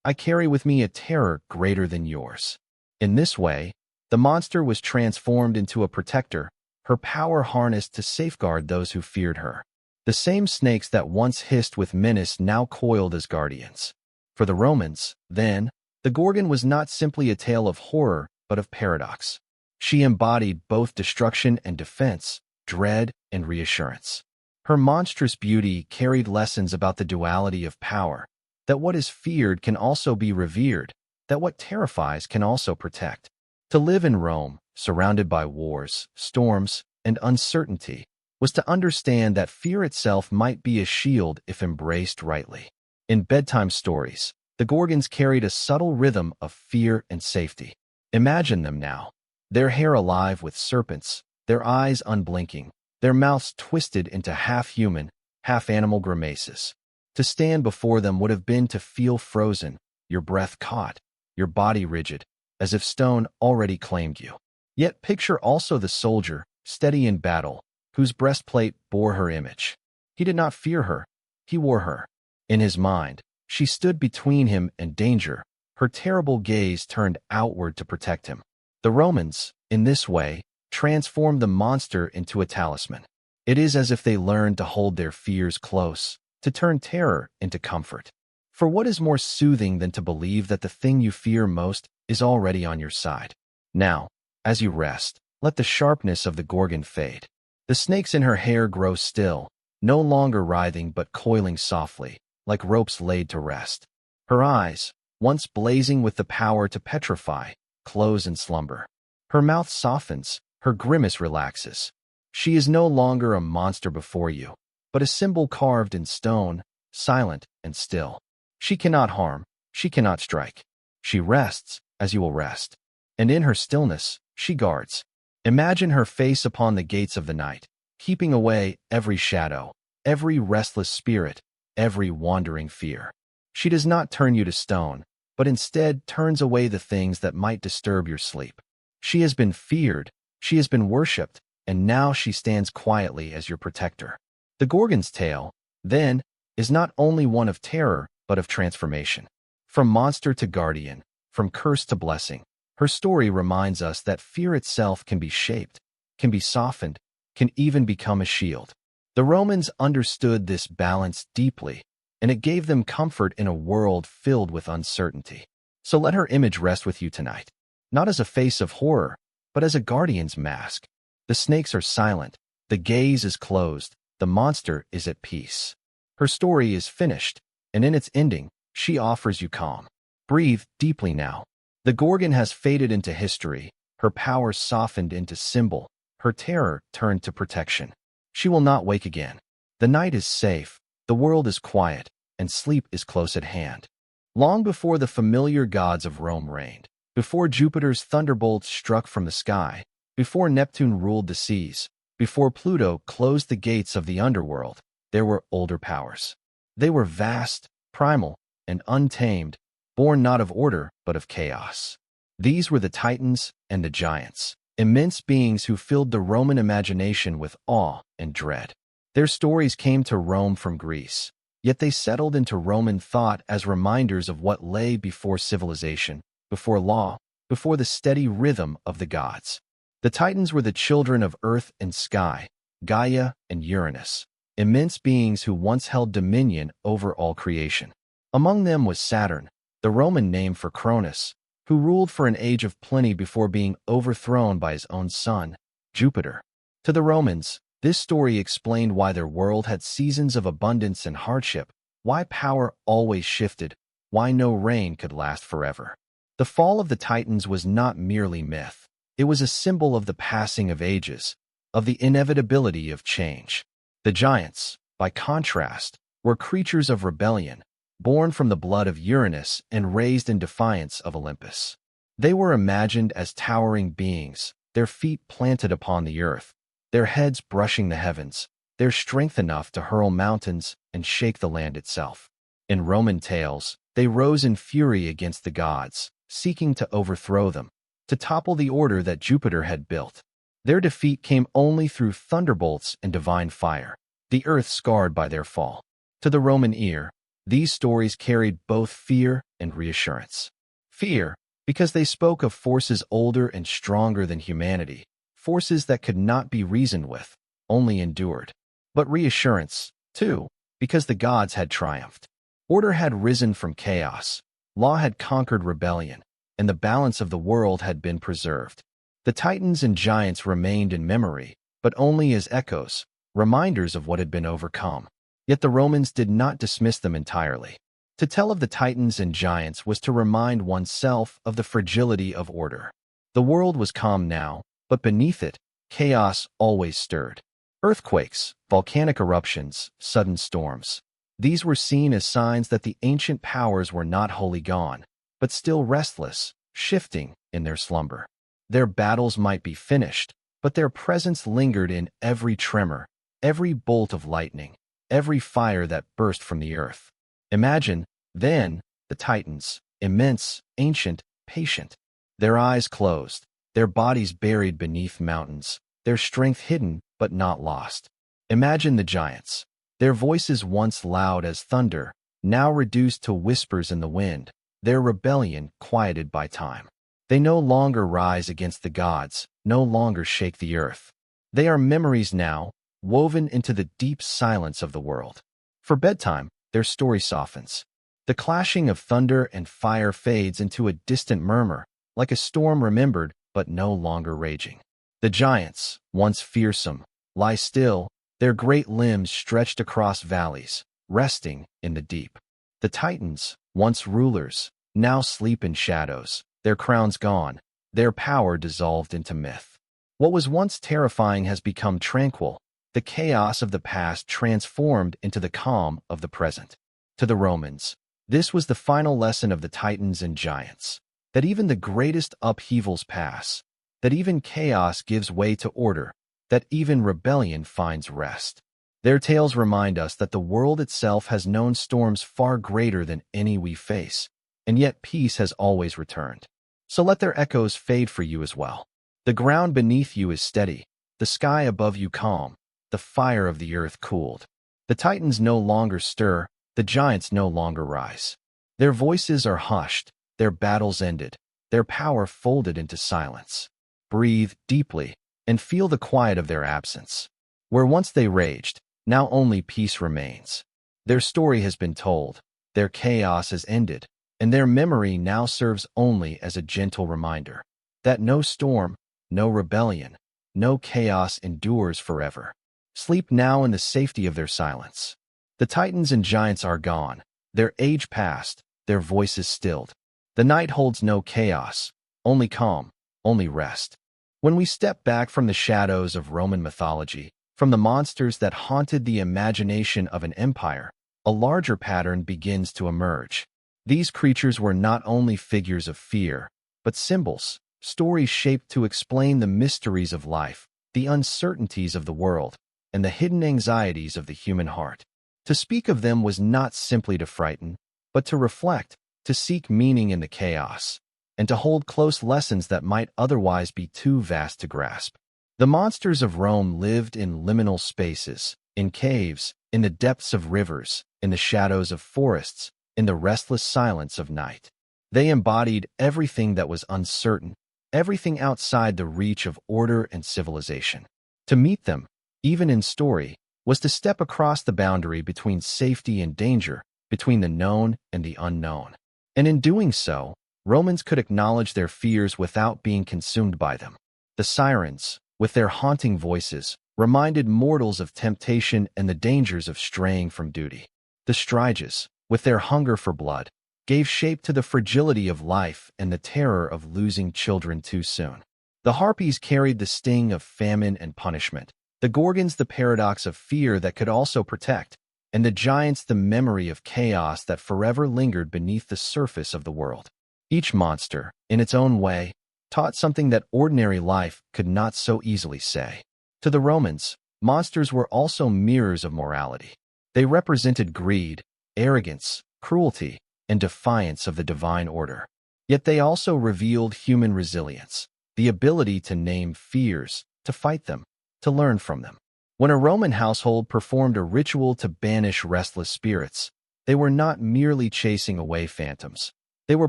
"I carry with me a terror greater than yours." In this way, the monster was transformed into a protector, her power harnessed to safeguard those who feared her. The same snakes that once hissed with menace now coiled as guardians. For the Romans, then, the Gorgon was not simply a tale of horror, but of paradox. She embodied both destruction and defense, dread and reassurance. Her monstrous beauty carried lessons about the duality of power, that what is feared can also be revered, that what terrifies can also protect. To live in Rome, surrounded by wars, storms, and uncertainty, was to understand that fear itself might be a shield if embraced rightly. In bedtime stories, the Gorgons carried a subtle rhythm of fear and safety. Imagine them now, their hair alive with serpents, their eyes unblinking, their mouths twisted into half-human, half-animal grimaces. To stand before them would have been to feel frozen, your breath caught, your body rigid, as if stone already claimed you. Yet picture also the soldier, steady in battle, whose breastplate bore her image. He did not fear her, he wore her. In his mind, she stood between him and danger, her terrible gaze turned outward to protect him. The Romans, in this way, transformed the monster into a talisman. It is as if they learned to hold their fears close, to turn terror into comfort. For what is more soothing than to believe that the thing you fear most is already on your side? Now, as you rest, let the sharpness of the Gorgon fade. The snakes in her hair grow still, no longer writhing but coiling softly, like ropes laid to rest. Her eyes, once blazing with the power to petrify, close in slumber. Her mouth softens, her grimace relaxes. She is no longer a monster before you, but a symbol carved in stone, silent and still. She cannot harm, she cannot strike. She rests, as you will rest. And in her stillness, she guards. Imagine her face upon the gates of the night, keeping away every shadow, every restless spirit, every wandering fear. She does not turn you to stone, but instead turns away the things that might disturb your sleep. She has been feared, she has been worshipped, and now she stands quietly as your protector. The Gorgon's tale, then, is not only one of terror, but of transformation. From monster to guardian, from curse to blessing, her story reminds us that fear itself can be shaped, can be softened, can even become a shield. The Romans understood this balance deeply, and it gave them comfort in a world filled with uncertainty. So let her image rest with you tonight, not as a face of horror, but as a guardian's mask. The snakes are silent, the gaze is closed, the monster is at peace. Her story is finished, and in its ending, she offers you calm. Breathe deeply now. The Gorgon has faded into history, her power softened into symbol, her terror turned to protection. She will not wake again. The night is safe, the world is quiet, and sleep is close at hand. Long before the familiar gods of Rome reigned, before Jupiter's thunderbolts struck from the sky, before Neptune ruled the seas, before Pluto closed the gates of the underworld, there were older powers. They were vast, primal, and untamed, born not of order but of chaos. These were the Titans and the Giants, immense beings who filled the Roman imagination with awe and dread. Their stories came to Rome from Greece, yet they settled into Roman thought as reminders of what lay before civilization, before law, before the steady rhythm of the gods. The Titans were the children of earth and sky, Gaia and Uranus, immense beings who once held dominion over all creation. Among them was Saturn, the Roman name for Cronus, who ruled for an age of plenty before being overthrown by his own son, Jupiter. To the Romans, this story explained why their world had seasons of abundance and hardship, why power always shifted, why no reign could last forever. The fall of the Titans was not merely myth. It was a symbol of the passing of ages, of the inevitability of change. The Giants, by contrast, were creatures of rebellion, born from the blood of Uranus and raised in defiance of Olympus. They were imagined as towering beings, their feet planted upon the earth, their heads brushing the heavens, their strength enough to hurl mountains and shake the land itself. In Roman tales, they rose in fury against the gods, seeking to overthrow them, to topple the order that Jupiter had built. Their defeat came only through thunderbolts and divine fire, the earth scarred by their fall. To the Roman ear, these stories carried both fear and reassurance. Fear, because they spoke of forces older and stronger than humanity, forces that could not be reasoned with, only endured. But reassurance, too, because the gods had triumphed. Order had risen from chaos, law had conquered rebellion, and the balance of the world had been preserved. The Titans and Giants remained in memory, but only as echoes, reminders of what had been overcome. Yet the Romans did not dismiss them entirely. To tell of the Titans and Giants was to remind oneself of the fragility of order. The world was calm now, but beneath it, chaos always stirred. Earthquakes, volcanic eruptions, sudden storms. These were seen as signs that the ancient powers were not wholly gone, but still restless, shifting in their slumber. Their battles might be finished, but their presence lingered in every tremor, every bolt of lightning, every fire that burst from the earth. Imagine, then, the Titans, immense, ancient, patient. Their eyes closed, their bodies buried beneath mountains, their strength hidden but not lost. Imagine the Giants, their voices once loud as thunder, now reduced to whispers in the wind, their rebellion quieted by time. They no longer rise against the gods, no longer shake the earth. They are memories now, woven into the deep silence of the world. For Bedtime, their story softens. The clashing of thunder and fire fades into a distant murmur, like a storm remembered but no longer raging. The Giants, once fearsome, lie still, their great limbs stretched across valleys, resting in the deep. The Titans, once rulers, now sleep in shadows, their crowns gone, their power dissolved into myth. What was once terrifying has become tranquil, the chaos of the past transformed into the calm of the present. To the Romans, this was the final lesson of the Titans and Giants, that even the greatest upheavals pass, that even chaos gives way to order, that even rebellion finds rest. Their tales remind us that the world itself has known storms far greater than any we face, and yet peace has always returned. So let their echoes fade for you as well. The ground beneath you is steady, the sky above you calm, the fire of the earth cooled. The titans no longer stir, the giants no longer rise. Their voices are hushed, their battles ended, their power folded into silence. Breathe deeply and feel the quiet of their absence. Where once they raged, now only peace remains. Their story has been told, their chaos has ended, and their memory now serves only as a gentle reminder that no storm, no rebellion, no chaos endures forever. Sleep now in the safety of their silence. The titans and giants are gone, their age past, their voices stilled. The night holds no chaos, only calm, only rest. When we step back from the shadows of Roman mythology, from the monsters that haunted the imagination of an empire, a larger pattern begins to emerge. These creatures were not only figures of fear, but symbols, stories shaped to explain the mysteries of life, the uncertainties of the world, and the hidden anxieties of the human heart. To speak of them was not simply to frighten, but to reflect, to seek meaning in the chaos, and to hold close lessons that might otherwise be too vast to grasp. The monsters of Rome lived in liminal spaces, in caves, in the depths of rivers, in the shadows of forests, in the restless silence of night. They embodied everything that was uncertain, everything outside the reach of order and civilization. To meet them, even in story, was to step across the boundary between safety and danger, between the known and the unknown. And in doing so, Romans could acknowledge their fears without being consumed by them. The sirens, with their haunting voices, reminded mortals of temptation and the dangers of straying from duty. The striges, with their hunger for blood, gave shape to the fragility of life and the terror of losing children too soon. The harpies carried the sting of famine and punishment, the gorgons the paradox of fear that could also protect, and the giants the memory of chaos that forever lingered beneath the surface of the world. Each monster, in its own way, taught something that ordinary life could not so easily say. To the Romans, monsters were also mirrors of morality. They represented greed, arrogance, cruelty, and defiance of the divine order. Yet they also revealed human resilience, the ability to name fears, to fight them, to learn from them. When a Roman household performed a ritual to banish restless spirits, they were not merely chasing away phantoms. They were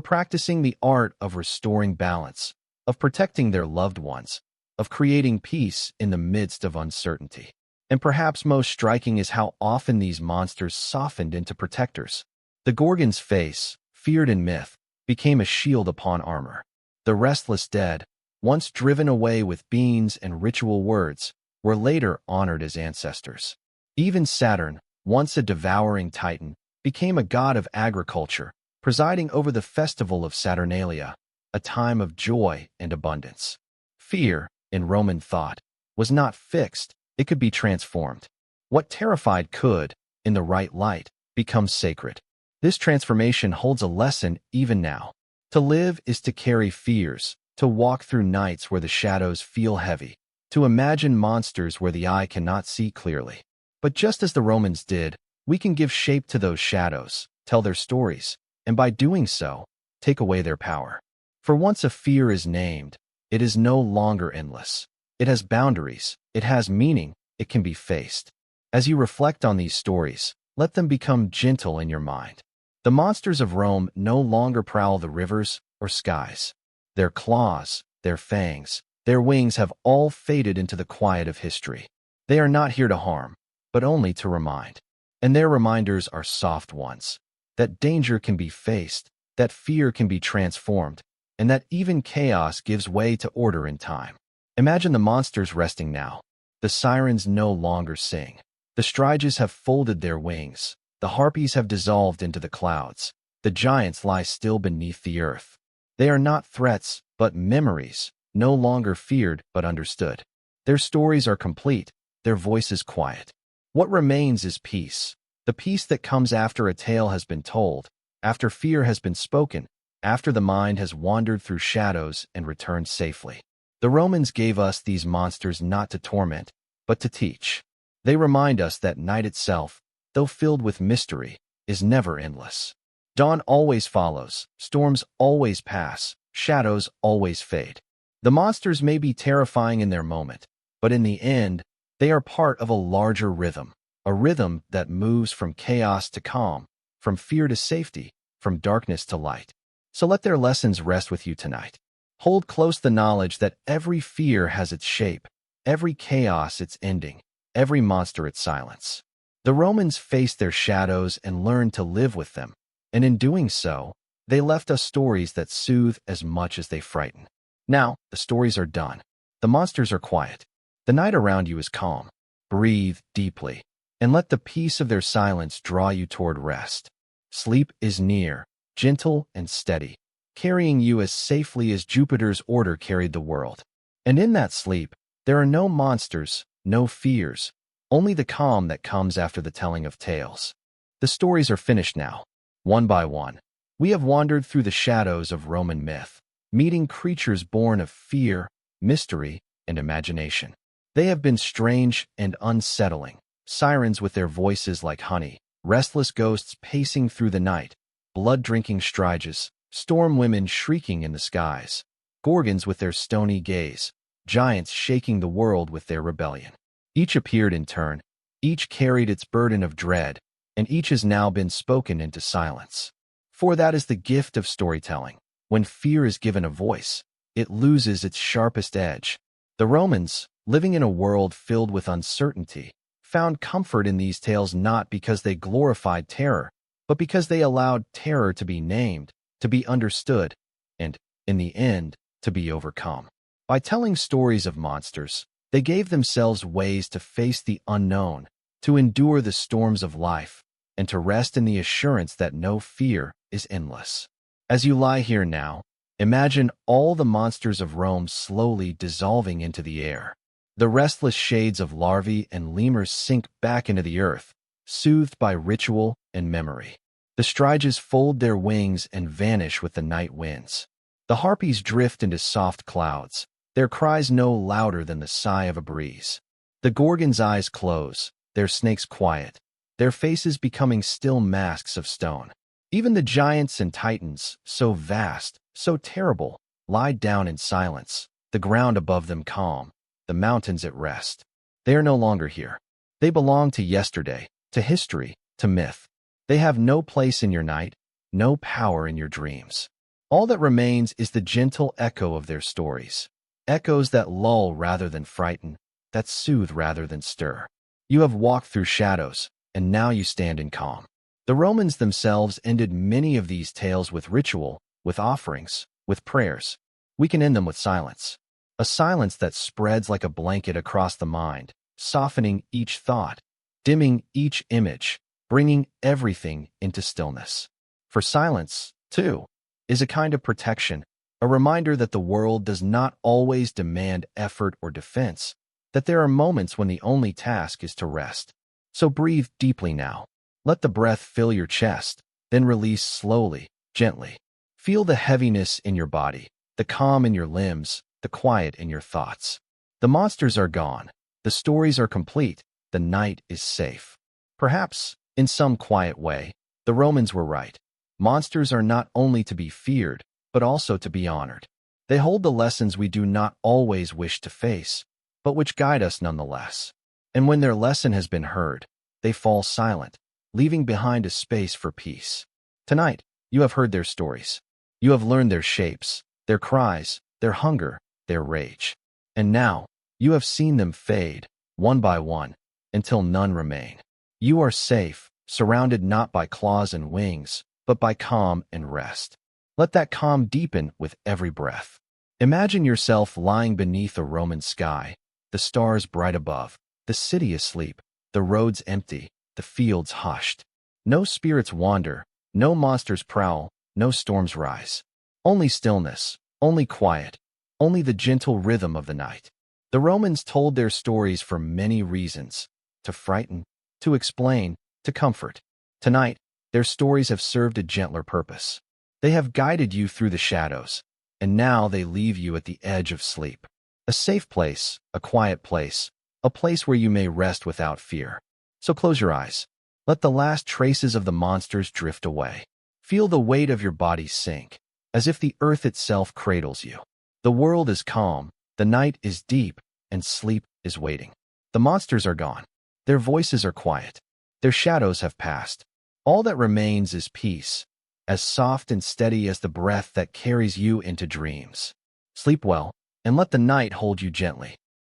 practicing the art of restoring balance, of protecting their loved ones, of creating peace in the midst of uncertainty. And perhaps most striking is how often these monsters softened into protectors. The Gorgon's face, feared in myth, became a shield upon armor. The restless dead, once driven away with beans and ritual words, were later honored as ancestors. Even Saturn, once a devouring titan, became a god of agriculture, presiding over the festival of Saturnalia, a time of joy and abundance. Fear, in Roman thought, was not fixed, it could be transformed. What terrified could, in the right light, become sacred. This transformation holds a lesson even now. To live is to carry fears, to walk through nights where the shadows feel heavy, to imagine monsters where the eye cannot see clearly. But just as the Romans did, we can give shape to those shadows, tell their stories, and by doing so, take away their power. For once a fear is named, it is no longer endless. It has boundaries, it has meaning, it can be faced. As you reflect on these stories, let them become gentle in your mind. The monsters of Rome no longer prowl the rivers or skies. Their claws, their fangs, their wings have all faded into the quiet of history. They are not here to harm, but only to remind. And their reminders are soft ones. That danger can be faced, that fear can be transformed, and that even chaos gives way to order in time. Imagine the monsters resting now. The sirens no longer sing. The striges have folded their wings. The harpies have dissolved into the clouds. The giants lie still beneath the earth. They are not threats, but memories, no longer feared but understood. Their stories are complete, their voices quiet. What remains is peace, the peace that comes after a tale has been told, after fear has been spoken, after the mind has wandered through shadows and returned safely. The Romans gave us these monsters not to torment, but to teach. They remind us that night itself, though filled with mystery, is never endless. Dawn always follows, storms always pass, shadows always fade. The monsters may be terrifying in their moment, but in the end, they are part of a larger rhythm, a rhythm that moves from chaos to calm, from fear to safety, from darkness to light. So let their lessons rest with you tonight. Hold close the knowledge that every fear has its shape, every chaos its ending, every monster its silence. The Romans faced their shadows and learned to live with them, and in doing so, they left us stories that soothe as much as they frighten. Now, the stories are done. The monsters are quiet. The night around you is calm. Breathe deeply, and let the peace of their silence draw you toward rest. Sleep is near, gentle and steady, carrying you as safely as Jupiter's order carried the world. And in that sleep, there are no monsters, no fears, only the calm that comes after the telling of tales. The stories are finished now. One by one, we have wandered through the shadows of Roman myth, meeting creatures born of fear, mystery, and imagination. They have been strange and unsettling, sirens with their voices like honey, restless ghosts pacing through the night, blood-drinking striges, storm women shrieking in the skies, gorgons with their stony gaze, giants shaking the world with their rebellion. Each appeared in turn, each carried its burden of dread, and each has now been spoken into silence. For that is the gift of storytelling. When fear is given a voice, it loses its sharpest edge. The Romans, living in a world filled with uncertainty, found comfort in these tales not because they glorified terror, but because they allowed terror to be named, to be understood, and, in the end, to be overcome. By telling stories of monsters, they gave themselves ways to face the unknown, to endure the storms of life, and to rest in the assurance that no fear is endless. As you lie here now, imagine all the monsters of Rome slowly dissolving into the air. The restless shades of larvae and lemurs sink back into the earth, soothed by ritual and memory. The striges fold their wings and vanish with the night winds. The harpies drift into soft clouds, their cries no louder than the sigh of a breeze. The gorgons' eyes close, their snakes quiet, their faces becoming still masks of stone. Even the giants and titans, so vast, so terrible, lie down in silence, the ground above them calm, the mountains at rest. They are no longer here. They belong to yesterday, to history, to myth. They have no place in your night, no power in your dreams. All that remains is the gentle echo of their stories, echoes that lull rather than frighten, that soothe rather than stir. You have walked through shadows, and now you stand in calm. The Romans themselves ended many of these tales with ritual, with offerings, with prayers. We can end them with silence. A silence that spreads like a blanket across the mind, softening each thought, dimming each image, bringing everything into stillness. For silence, too, is a kind of protection, a reminder that the world does not always demand effort or defense, that there are moments when the only task is to rest. So breathe deeply now. Let the breath fill your chest, then release slowly, gently. Feel the heaviness in your body, the calm in your limbs, the quiet in your thoughts. The monsters are gone. The stories are complete. The night is safe. Perhaps, in some quiet way, the Romans were right. Monsters are not only to be feared, but also to be honored. They hold the lessons we do not always wish to face, but which guide us nonetheless. And when their lesson has been heard, they fall silent, leaving behind a space for peace. Tonight, you have heard their stories. You have learned their shapes, their cries, their hunger, their rage. And now, you have seen them fade, one by one, until none remain. You are safe, surrounded not by claws and wings, but by calm and rest. Let that calm deepen with every breath. Imagine yourself lying beneath a Roman sky, the stars bright above, the city asleep, the roads empty, the fields hushed. No spirits wander, no monsters prowl, no storms rise. Only stillness, only quiet, only the gentle rhythm of the night. The Romans told their stories for many reasons, to frighten, to explain, to comfort. Tonight, their stories have served a gentler purpose. They have guided you through the shadows, and now they leave you at the edge of sleep. A safe place, a quiet place, a place where you may rest without fear. So close your eyes. Let the last traces of the monsters drift away. Feel the weight of your body sink, as if the earth itself cradles you. The world is calm, the night is deep, and sleep is waiting. The monsters are gone. Their voices are quiet. Their shadows have passed. All that remains is peace, as soft and steady as the breath that carries you into dreams. Sleep well, and let the night hold you gently.